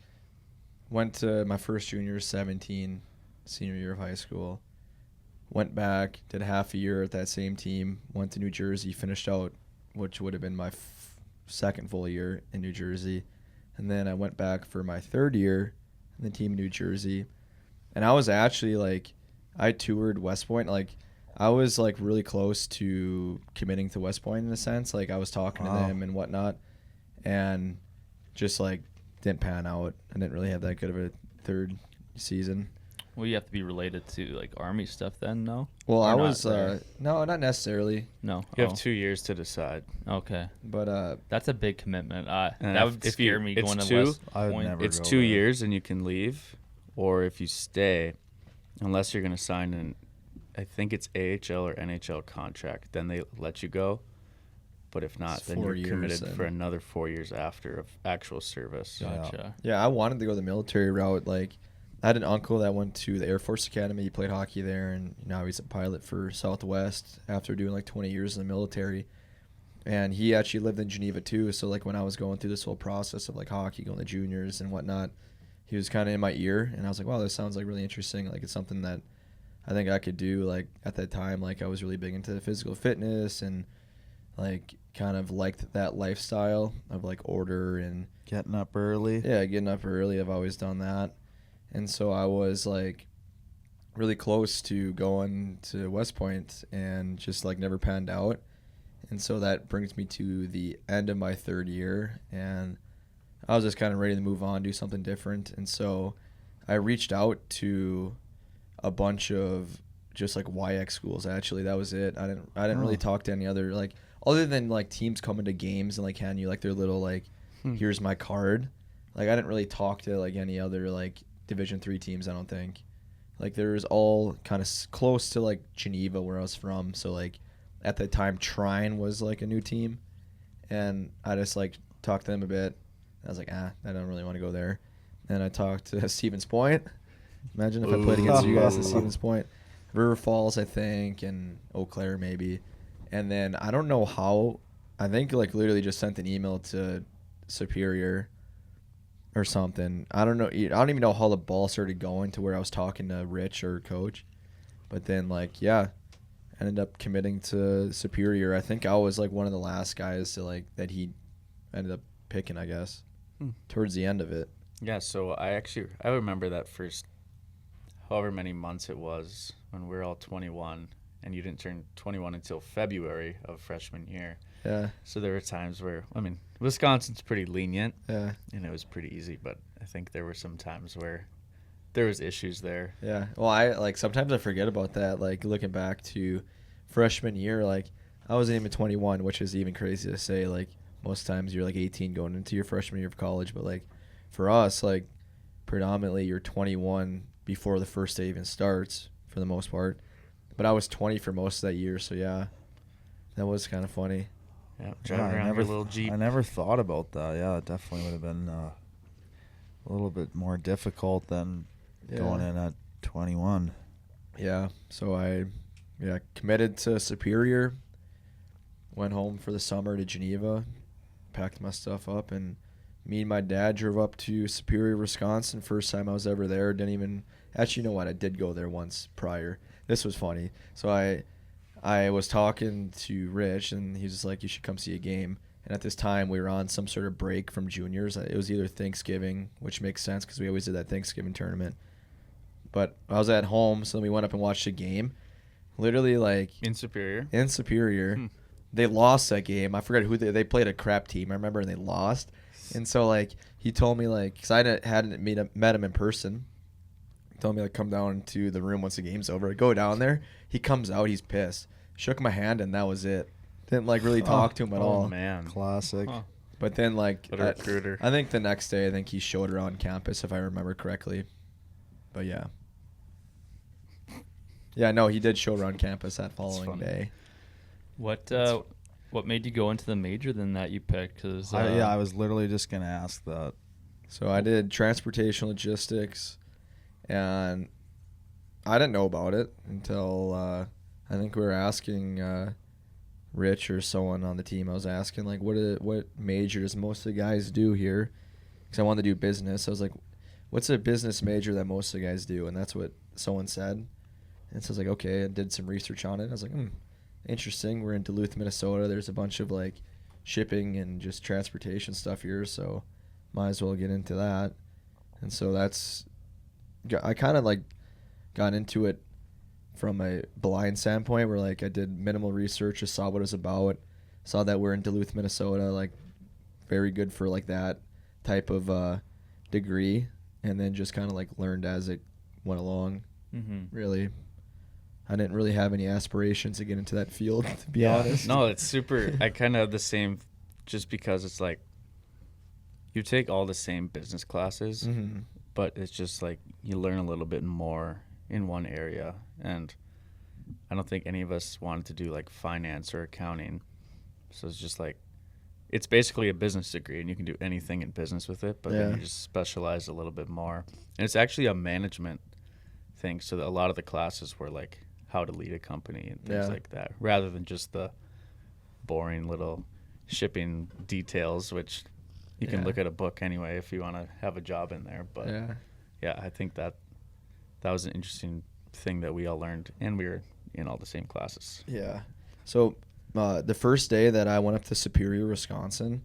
went to my first junior, 17, senior year of high school. Went back, did half a year at that same team, went to New Jersey, finished out, which would have been my second full year in New Jersey. And then I went back for my third year in the team in New Jersey. And I was actually like, I toured West Point. Like, I was like really close to committing to West Point in a sense. Like, I was talking to them and whatnot. And just like, didn't pan out. I didn't really have that good of a third season. Well, you have to be related to like Army stuff then, no? Well, Or I not, was or- no, not necessarily, No. You have 2 years to decide. Okay. but That's a big commitment. And That would if scare you- me it's going to two, West I would Point. never It's go 2 there. years and you can leave, or if you stay, unless you're going to sign an, I think it's AHL or NHL contract, then they let you go. but if not, It's then 4 you're committed years for then. another 4 years after of actual service. Gotcha. Yeah, I wanted to go the military route. Like, I had an uncle that went to the Air Force Academy. He played hockey there, and now he's a pilot for Southwest after doing like 20 years in the military. And he actually lived in Geneva too. So like when I was going through this whole process of like hockey, going to juniors and whatnot, he was kind of in my ear, and I was like, wow, this sounds like really interesting. Like, it's something that I think I could do. Like, at that time, like, I was really big into physical fitness and like kind of liked that lifestyle of like order and Getting up early. yeah, getting up early. I've always done that. And so I was like really close to going to West Point and just like never panned out. And so that brings me to the end of my 3rd year, and I was just kind of ready to move on, do something different. And so I reached out to a bunch of just like YX schools. Actually, that was it. I didn't really talk to any other, like, other than like teams coming to games and like hand you like their little like here's my card. Like, I didn't really talk to like any other like Division 3 teams, I don't think. Like, there was all kind of close to like Geneva where I was from. So like at the time, Trine was like a new team, and I just like talked to them a bit. I was like, I don't really want to go there. And I talked to Stevens Point. Imagine if I played against you guys at Stevens Point. River Falls, I think, and Eau Claire maybe. And then I don't know how, I think like literally just sent an email to Superior or something. I don't know. I don't even know how the ball started going to where I was talking to Rich or Coach. But then like, yeah, ended up committing to Superior. I think I was like one of the last guys to like that he ended up picking, I guess, towards the end of it. Yeah, so I remember that first however many months it was when we were all 21, and you didn't turn 21 until February of freshman year. Yeah. So there were times where, I mean, Wisconsin's pretty lenient, Yeah. and it was pretty easy, but I think there were some times where there was issues there. Yeah. Well, I like sometimes I forget about that. Like looking back to freshman year, like I wasn't even 21, which is even crazy to say. Like most times you're like 18 going into your freshman year of college, but like for us, like predominantly you're 21 before the first day even starts for the most part. But I was 20 for most of that year, so yeah, that was kind of funny. Yeah, driving around your little Jeep. I never thought about that. Yeah, it definitely would have been a little bit more difficult than going in at 21. Yeah, so I committed to Superior, went home for the summer to Geneva, packed my stuff up, and me and my dad drove up to Superior, Wisconsin. First time I was ever there. Didn't even actually, you know what? I did go there once prior. This was funny. So I was talking to Rich, and he was just like, you should come see a game. And at this time, we were on some sort of break from juniors. It was either Thanksgiving, which makes sense because we always did that Thanksgiving tournament. But I was at home, so then we went up and watched a game. Literally, like... In Superior? In Superior. They lost that game. I forgot who they played a crap team. I remember, and they lost. And so, like, he told me, like... Because I hadn't met him in person. He told me, like, come down to the room once the game's over. I go down there. He comes out. He's pissed. Shook my hand, and that was it. Didn't, like, really talk to him at all. Oh, man. Classic. Huh. But then, like... What a recruiter. I think the next day, I think he showed around campus, if I remember correctly. But, yeah. Yeah, no, he did show around campus that following day. What made you go into the major then that you picked? 'Cause, I was literally just going to ask that. So I did transportation logistics, and I didn't know about it until I think we were asking Rich or someone on the team. I was asking, like, what major does most of the guys do here? Because I wanted to do business. I was like, what's a business major that most of the guys do? And that's what someone said. And so I was like, okay, I did some research on it. I was like, interesting. We're in Duluth, Minnesota. There's a bunch of, like, shipping and just transportation stuff here, so might as well get into that. And so I kind of, like, got into it from a blind standpoint where, like, I did minimal research, just saw what it was about, saw that we're in Duluth, Minnesota, like, very good for, like, that type of degree, and then just kind of, like, learned as it went along, really. I didn't really have any aspirations to get into that field, to be honest. No, it's super. I kind of have the same, just because it's like you take all the same business classes, but it's just like you learn a little bit more in one area. And I don't think any of us wanted to do like finance or accounting. So it's just like, it's basically a business degree, and you can do anything in business with it, but then Yeah. you just specialize a little bit more. And it's actually a management thing, so that a lot of the classes were like how to lead a company and things Yeah. like that, rather than just the boring little shipping details, which you can Yeah. look at a book anyway if you want to have a job in there. But yeah, I think that was an interesting thing that we all learned, and we were in all the same classes. Yeah. So the first day that I went up to Superior, Wisconsin,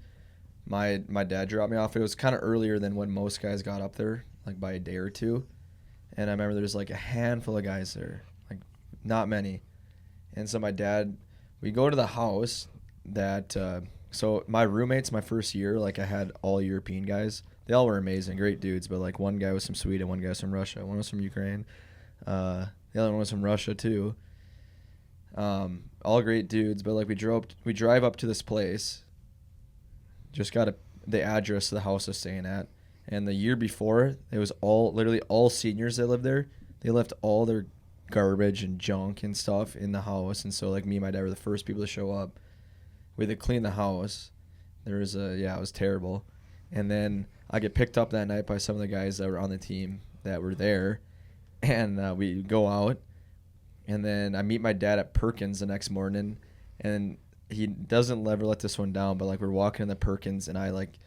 my dad dropped me off. It was kind of earlier than when most guys got up there, like by a day or two. And I remember there's like a handful of guys there, like not many. And so my dad, we go to the house that, so my roommates my first year, like I had all European guys. They all were amazing, great dudes, but like one guy was from Sweden, one guy was from Russia, one was from Ukraine. The other one was from Russia too. All great dudes, but like we drive up to this place, just got the address of the house I was staying at. And the year before, it was literally all seniors that lived there. They left all their garbage and junk and stuff in the house. And so like me and my dad were the first people to show up. We had to clean the house. It was terrible. And then I get picked up that night by some of the guys that were on the team that were there. And we go out. And then I meet my dad at Perkins the next morning. And he doesn't ever let this one down. But like we're walking in the Perkins, and I like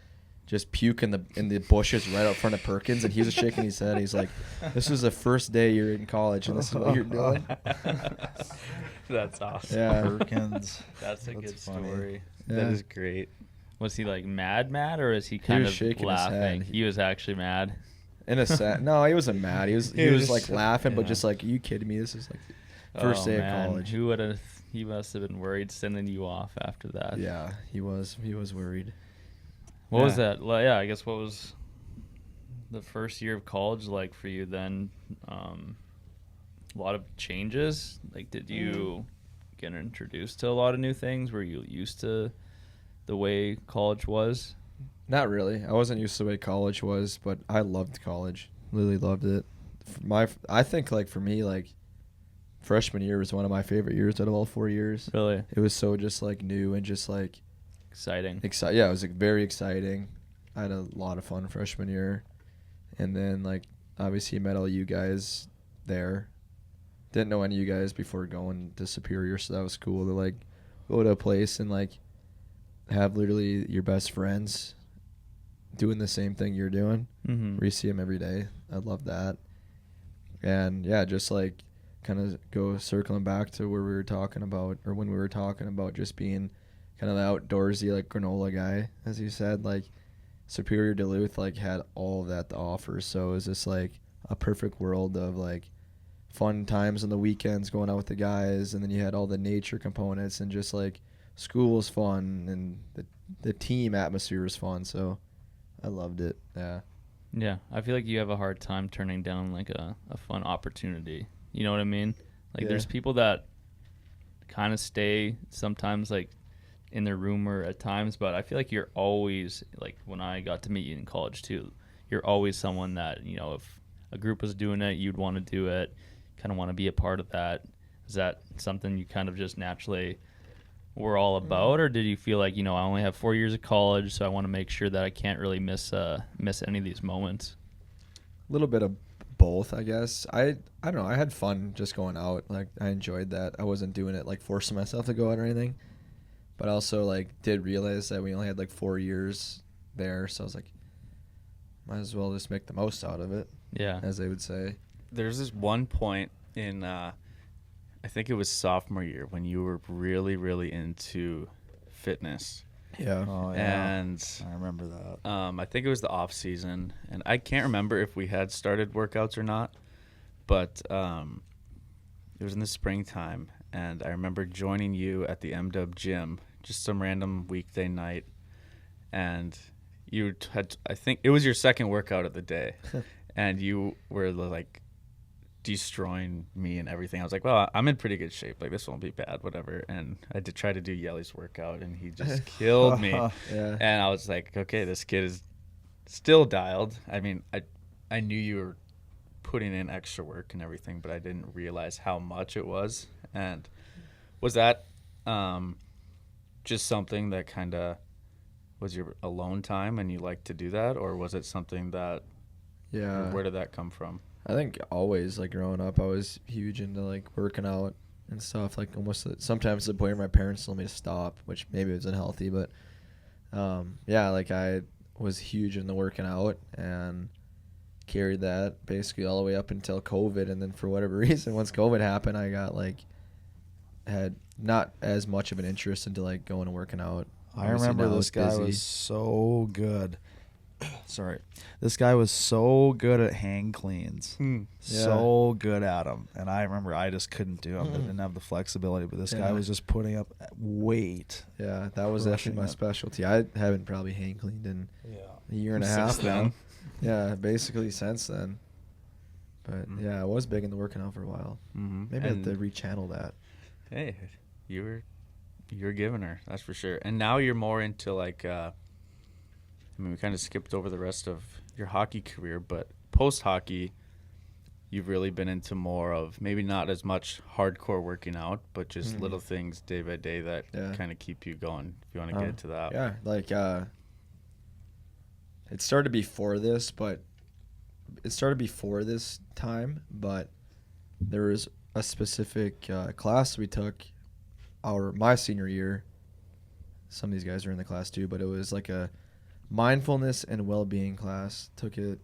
just puke in the bushes right out front of Perkins, and he was shaking his head. He's like, "This is the first day you're in college, and this is what you're doing." That's awesome. Yeah. Perkins. That's a good funny. story. Yeah. That is great. Was he like mad, or is he kind was of shaking his laughing? head. He was actually mad. In a set. No, he wasn't mad. He was He was like just- laughing, but yeah. just like, "Are you kidding me? This is like first day of college." Who would have? He must have been worried sending you off after that. Yeah, he was worried. What was Yeah. that? Yeah, I guess what was the first year of college like for you then? A lot of changes. Like, did you get introduced to a lot of new things? Were you used to the way college was? Not really. I wasn't used to the way college was, but I loved college. Literally loved it. I think like for me, like freshman year was one of my favorite years out of all 4 years. Really It was so just like new and just like exciting. Yeah, it was like very exciting. I had a lot of fun freshman year, and then like obviously met all you guys there. Didn't know any of you guys before going to Superior, so that was cool to like go to a place and like have literally your best friends doing the same thing you're doing. Mm-hmm. Where you see them every day. I love that. And yeah, just like kind of go circling back to where we were talking about, or when we were talking about just being kind of the outdoorsy, like granola guy, as you said, like Superior Duluth, like had all of that to offer. So it was just like a perfect world of like fun times on the weekends going out with the guys. And then you had all the nature components, and just like school was fun, and the team atmosphere was fun. So I loved it. Yeah. Yeah, I feel like you have a hard time turning down like a fun opportunity. You know what I mean? Like Yeah. there's people that kind of stay sometimes like in their room or at times, but I feel like you're always, like when I got to meet you in college too, you're always someone that, you know, if a group was doing it, you'd want to do it, kind of want to be a part of that. Is that something you kind of just naturally were all about, or did you feel like, you know, I only have 4 years of college, so I want to make sure that I can't really miss any of these moments? A little bit of both, I guess. I don't know. I had fun just going out. Like I enjoyed that. I wasn't doing it like forcing myself to go out or anything. But I also like did realize that we only had like 4 years there, so I was like, might as well just make the most out of it, Yeah. as they would say. There's this one point in, I think it was sophomore year, when you were really, really into fitness. Yeah. Oh yeah. And I remember that. I think it was the off season, and I can't remember if we had started workouts or not, but it was in the springtime, and I remember joining you at the MW gym, just some random weekday night, and you had, I think it was your second workout of the day, and you were like destroying me and everything. I was like, well, I'm in pretty good shape. Like, this won't be bad, whatever. And I did try to do Yelle's workout, and he just killed me. Yeah. And I was like, okay, this kid is still dialed. I mean, I knew you were putting in extra work and everything, but I didn't realize how much it was. And was that just something that kind of was your alone time and you like to do that, or was it something that, Yeah. where did that come from? I think always, like, growing up, I was huge into, like, working out and stuff. Like, almost sometimes to the point where my parents told me to stop, which maybe was unhealthy. But, yeah, like, I was huge into working out and carried that basically all the way up until COVID. And then for whatever reason, once COVID happened, I got, like, had not as much of an interest into, like, going and working out. I Obviously remember now this it's guy busy. was so good. Sorry. This guy was so good at hang cleans. So good at them. And I remember I just couldn't do them. I didn't have the flexibility. But this guy was just putting up weight. Yeah, that was Crushing actually my it. specialty. I haven't probably hand cleaned in a year and a half Since now. then. Yeah, basically since then. But Mhm. yeah, I was big into working out for a while. Mm-hmm. Maybe I have to rechannel that. Hey, you're giving her, that's for sure. And now you're more into like, I mean, we kind of skipped over the rest of your hockey career, but post hockey, you've really been into more of maybe not as much hardcore working out, but just little things day by day that kind of keep you going. If you want to get into that, Yeah, like it started before this, time, but there was a specific class we took my senior year. Some of these guys are in the class too, but it was like a mindfulness and well-being class. Took it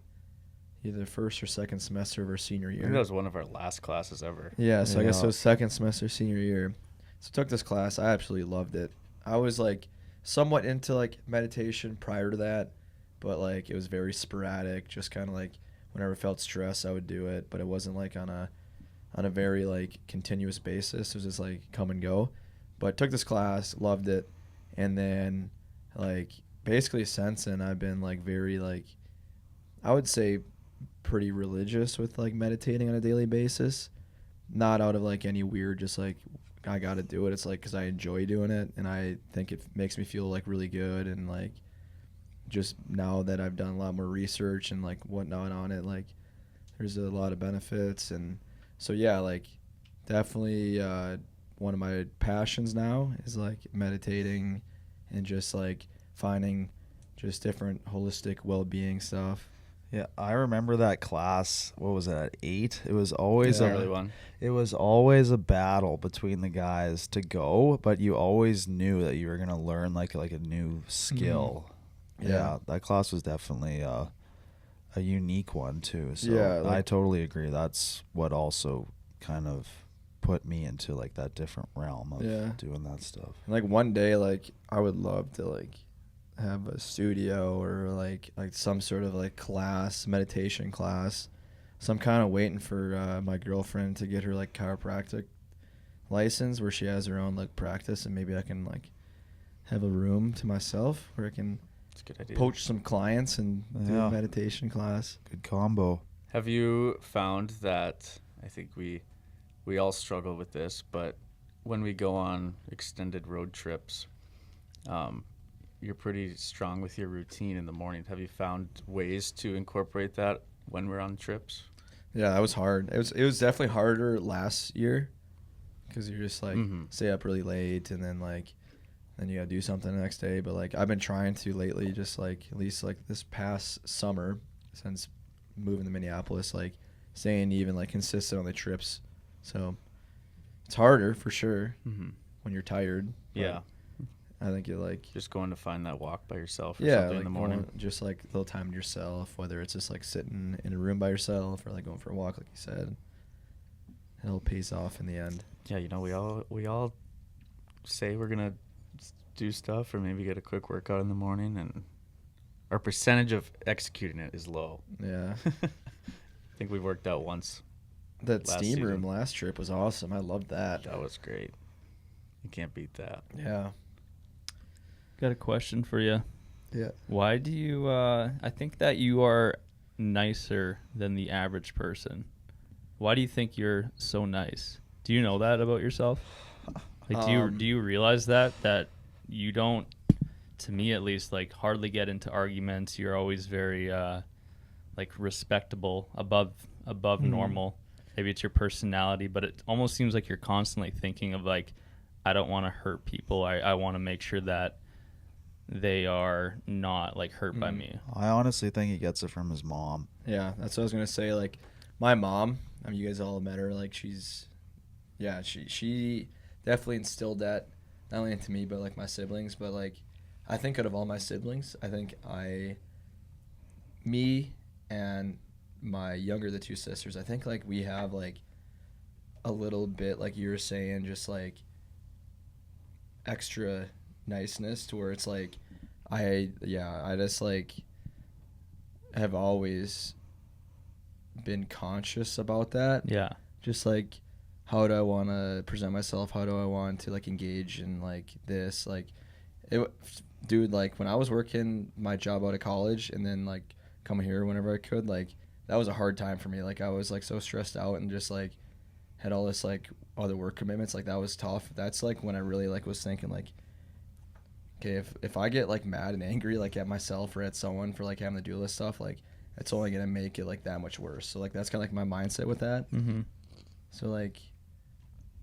either first or second semester of our senior I year. think that was one of our last classes ever. Yeah, so I guess Yeah. it was second semester senior year. So took this class. I absolutely loved it. I was like somewhat into like meditation prior to that, but like it was very sporadic. Just kind of like whenever I felt stress, I would do it, but it wasn't like on a very like continuous basis. It was just like come and go. But took this class, loved it, and then like basically since then I've been like very like I would say pretty religious with like meditating on a daily basis. Not out of like any weird just like I got to do it. It's like cuz I enjoy doing it and I think it makes me feel like really good, and like just now that I've done a lot more research and like whatnot on it, like there's a lot of benefits. And so yeah, like definitely one of my passions now is like meditating and just like finding just different holistic well-being stuff. Yeah, I remember that class. What was it, at 8? It was always Yeah. Early one. It was always a battle between the guys to go, but you always knew that you were gonna learn like a new skill. Yeah. That class was definitely a unique one too. So Yeah, I like- totally agree. That's what also kind of put me into like that different realm of doing that stuff. And like one day, like I would love to like have a studio or like some sort of like class, meditation class. So I'm kind of waiting for my girlfriend to get her like chiropractic license where she has her own like practice, and maybe I can like have a room to myself where I can It's a good idea. poach some clients and do Yeah. a meditation class. Good combo. Have you found that, I think we all struggle with this, but when we go on extended road trips, you're pretty strong with your routine in the morning. Have you found ways to incorporate that when we're on trips? Yeah, that was hard. It was definitely harder last year because you're just like Mhm. stay up really late and then you gotta do something the next day. But like I've been trying to lately, just like at least like this past summer since moving to Minneapolis, like staying even like consistent on the trips. So it's harder for sure Mm-hmm. when you're tired. but Yeah. I think you like Just going to find that walk by yourself or yeah, something like in the morning. going- just like a little time to yourself, whether it's just like sitting in a room by yourself or like going for a walk, like you said. It all pays off in the end. Yeah, you know, we all say we're gonna do stuff or maybe get a quick workout in the morning, and our percentage of executing it is low. Yeah. I think we worked out once. That Last steam room season. last trip was awesome. I loved that. That was great. You can't beat that. Yeah. Got a question for you. Yeah. Why do you? I think that you are nicer than the average person. Why do you think you're so nice? Do you know that about yourself? Like, do you realize that you don't, to me at least, like hardly get into arguments. You're always very like respectable, above normal. Maybe it's your personality, but it almost seems like you're constantly thinking of like I don't want to hurt people. I want to make sure that they are not like hurt by me. I honestly think he gets it from his mom. Yeah, that's what I was gonna say. Like, my mom, I mean, you guys all met her. Like, she definitely instilled that not only into me but like my siblings. But like, I think out of all my siblings, I think me and my the two sisters, I think like we have like a little bit, like you were saying, just like extra niceness to where it's like I just like have always been conscious about that. Yeah. Just like, how do I want to present myself? How do I want to like engage in like this? Like, dude, like when I was working my job out of college and then like coming here whenever I could, like that was a hard time for me. Like I was like so stressed out and just like had all this like other work commitments. Like that was tough. That's like when I really like was thinking like, okay, if I get like mad and angry like at myself or at someone for like having to do this stuff, like it's only gonna make it like that much worse. So like that's kind of like my mindset with that. Mm-hmm. So like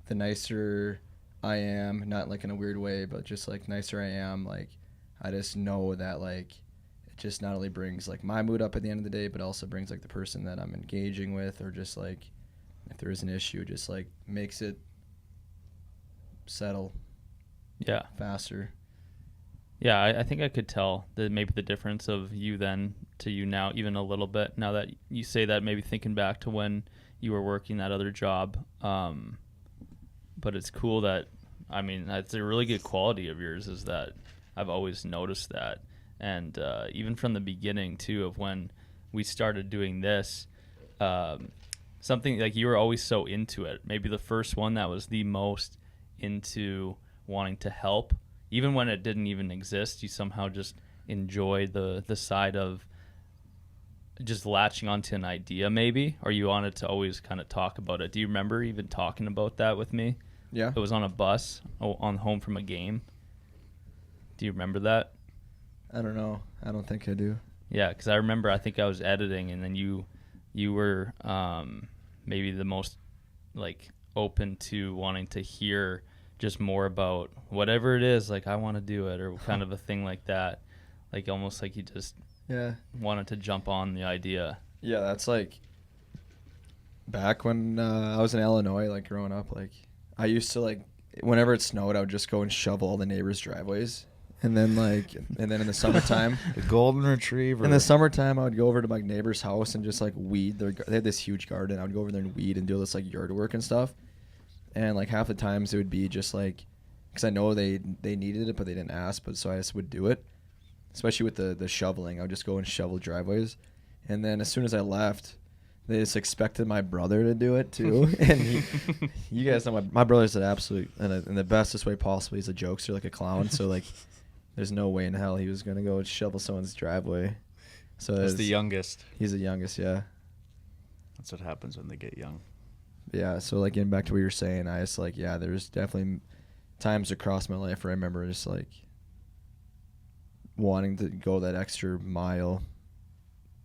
the nicer I am, not like in a weird way, but just like nicer I am, like I just know that like it just not only brings like my mood up at the end of the day, but also brings like the person that I'm engaging with, or just like if there is an issue, just like makes it settle faster. Yeah, I think I could tell that maybe the difference of you then to you now, even a little bit, now that you say that, maybe thinking back to when you were working that other job. But it's cool that, I mean, it's a really good quality of yours, is that I've always noticed that. And even from the beginning, too, of when we started doing this, something like you were always so into it. Maybe the first one that was the most into wanting to help. Even when it didn't even exist, you somehow just enjoyed the side of just latching onto an idea, maybe, or you wanted to always kind of talk about it. Do you remember even talking about that with me? Yeah. It was on a bus on home from a game. Do you remember that? I don't know. I don't think I do. Yeah, because I remember, I think I was editing, and then you were maybe the most like open to wanting to hear just more about whatever it is, like I want to do it, or kind of a thing like that, like almost like you just wanted to jump on the idea. Yeah, that's like back when I was in Illinois, like growing up, like I used to like whenever it snowed, I would just go and shovel all the neighbors' driveways, and then in the summertime, The golden retriever. in the summertime, I would go over to my neighbor's house and just like weed. They had this huge garden. I would go over there and weed and do this like yard work and stuff. And like half the times it would be just like, because I know they needed it, but they didn't ask. But so I just would do it, especially with the shoveling. I would just go and shovel driveways. And then as soon as I left, they just expected my brother to do it too. And you guys know my brother's an absolute, in the bestest way possible. He's a jokester, like a clown. So like, there's no way in hell he was gonna go and shovel someone's driveway. So That's the youngest. He's the youngest, yeah. That's what happens when they get young. Yeah, so like getting back to what you were saying, I just like, yeah, there's definitely times across my life where I remember just like wanting to go that extra mile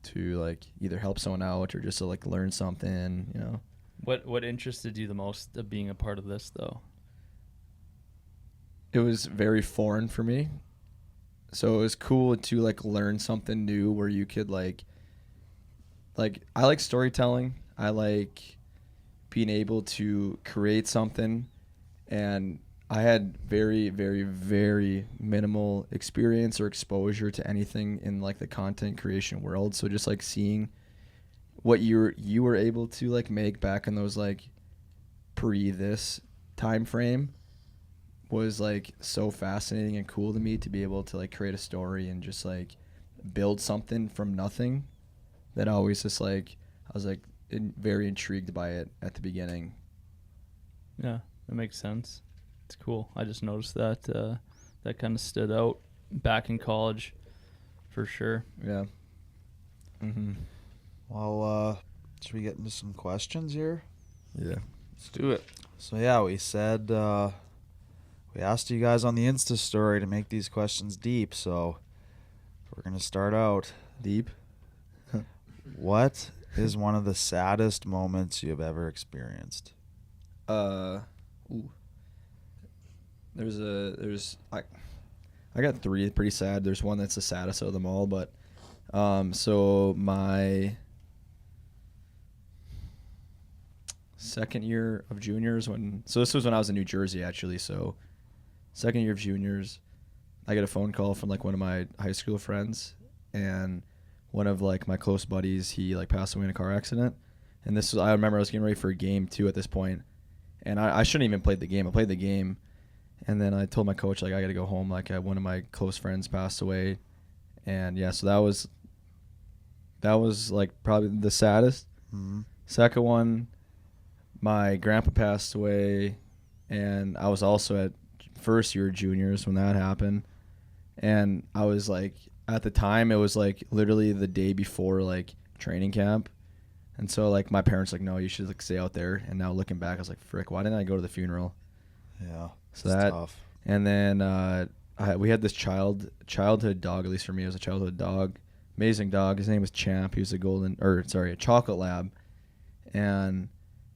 to like either help someone out or just to like learn something, you know. What interested you the most of being a part of this, though? It was very foreign for me. So it was cool to like learn something new where you could like I like storytelling. I like being able to create something, and I had very, very, very minimal experience or exposure to anything in like the content creation world. So just like seeing what you were able to like make back in those like pre this time frame was like so fascinating and cool to me, to be able to like create a story and just like build something from nothing. That always just like I was like very intrigued by it at the beginning. Yeah, that makes sense. It's cool. I just noticed that that kind of stood out back in college, for sure. Yeah. Mm-hmm. Well, should we get into some questions here? Yeah. Let's do it. So yeah, we said we asked you guys on the Insta story to make these questions deep. So we're gonna start out Deep. What is one of the saddest moments you have ever experienced? Ooh. I got three pretty sad. There's one that's the saddest of them all, but so my second year of juniors this was when I was in New Jersey actually. So second year of juniors, I get a phone call from like one of my high school friends, and one of like my close buddies, he like passed away in a car accident. And I remember I was getting ready for a game too at this point, and I shouldn't even played the game. I played the game, and then I told my coach like I got to go home. Like one of my close friends passed away, and yeah, so that was like probably the saddest. Mm-hmm. Second one, my grandpa passed away, and I was also at first year juniors when that happened, and I was like at the time it was like literally the day before like training camp. And so, like, my parents like, no, you should like stay out there. And now looking back, I was like, frick, why didn't I go to the funeral? Yeah, So that's tough. And then we had this childhood dog. At least for me, it was a childhood dog, amazing dog. His name was Champ. He was a chocolate lab, and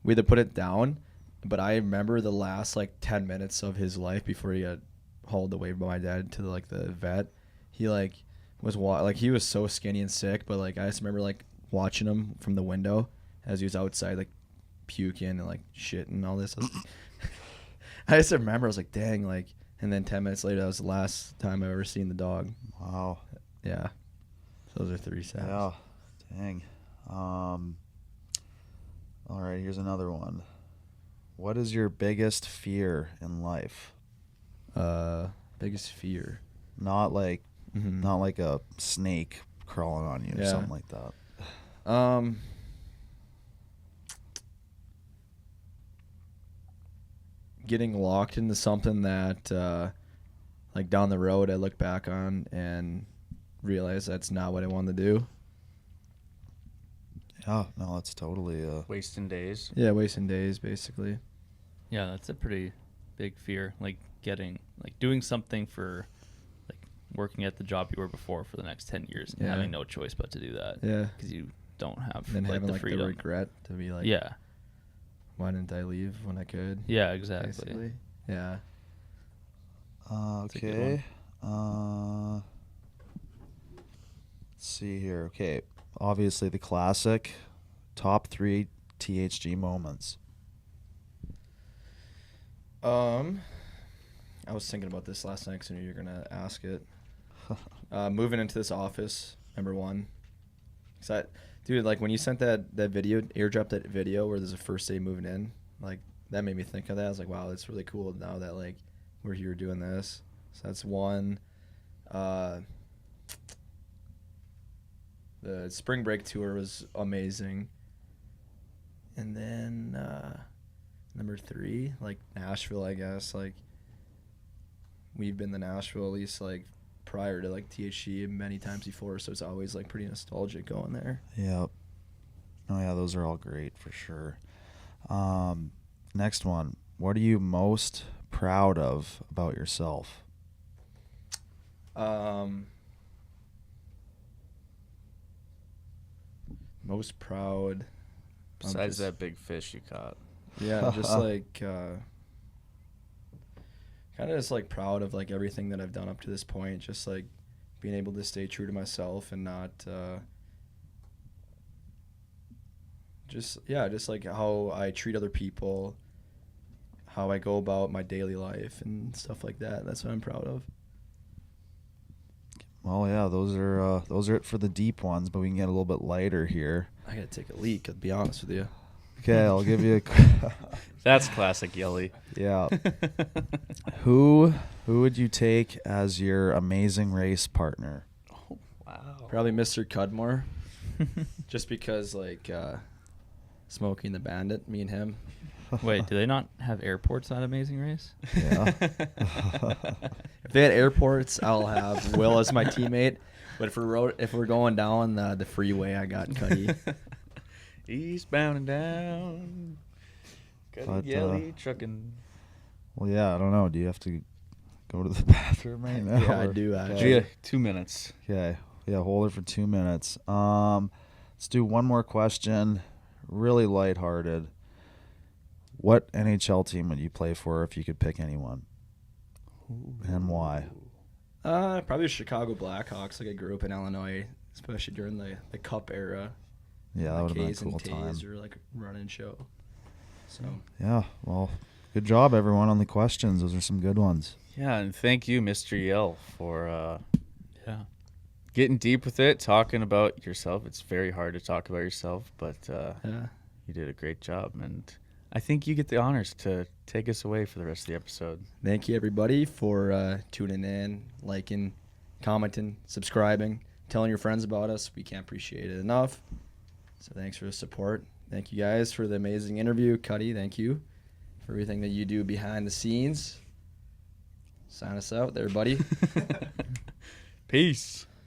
we had to put it down. But I remember the last like 10 minutes of his life before he got hauled away by my dad to like the vet. He like he was so skinny and sick, but like I just remember like watching him from the window as he was outside like puking and like shit and all this. I just remember I was like, dang, like, and then 10 minutes later that was the last time I've ever seen the dog. Wow. Yeah. So those are three sad. Yeah. Dang. All right, here's another one. What is your biggest fear in life? Biggest fear. Not like Mm-hmm. not like a snake crawling on you or Yeah. something like that. Getting locked into something that like down the road I look back on and realize that's not what I wanted to do. Yeah, no, it's totally Wasting days. Yeah, wasting days basically. Yeah, that's a pretty big fear. Like doing something for like working at the job you were before for the next 10 years and Yeah. having no choice but to do that. Yeah. Because you don't have And then like having the like freedom. the regret to be like, Yeah. why didn't I leave when I could? Yeah, exactly. Basically. Yeah. a good okay. Let's see here. Okay. Obviously the classic top 3 THG moments. I was thinking about this last night because I knew you were gonna ask it. Moving into this office, number one. Dude, like when you sent that video, airdrop that video where there's a first day moving in, like that made me think of that. I was like, wow, that's really cool now that like we're here doing this. So that's one. The spring break tour was amazing. And then number 3, like Nashville, I guess. Like we've been to Nashville at least like prior to like THC many times before, so it's always like pretty nostalgic going there. Yep. Oh yeah, those are all great for sure. Next one. What are you most proud of about yourself? Most proud. Besides that big fish you caught. Yeah, just like kind of just like proud of like everything that I've done up to this point. Just like being able to stay true to myself and not just like how I treat other people, how I go about my daily life and stuff like that. That's what I'm proud of. Well, yeah, those are it for the deep ones, but we can get a little bit lighter here. I gotta take a leak, to be honest with you. Okay, I'll give you a That's classic Yelle. yeah. Who would you take as your amazing race partner? Oh, wow. Probably Mr. Cudmore, just because like Smokey and the Bandit, me and him. Wait, do they not have airports at Amazing Race? Yeah. If they had airports, I'll have Will as my teammate. But if we're going down the freeway, I got Cuddy. Eastbound and down. But, Got Yelle trucking. Well, yeah, I don't know. Do you have to go to the bathroom right now? Yeah, I or- do actually. Yeah, 2 minutes. Okay. Yeah, hold it for 2 minutes. Let's do one more question. Really lighthearted. What NHL team would you play for if you could pick anyone? And why? Probably the Chicago Blackhawks. Like I grew up in Illinois, especially during the Cup era. Yeah, that would have been a K's and cool time. Tays or like running show. So Yeah, well, good job, everyone, on the questions. Those are some good ones. Yeah, and thank you, Mr. Yelle, for Yeah. getting deep with it, talking about yourself. It's very hard to talk about yourself, but yeah. you did a great job. And I think you get the honors to take us away for the rest of the episode. Thank you everybody for tuning in, liking, commenting, subscribing, telling your friends about us. We can't appreciate it enough. So thanks for the support. Thank you guys for the amazing interview. Cuddy, thank you for everything that you do behind the scenes. Sign us out there, buddy. Peace.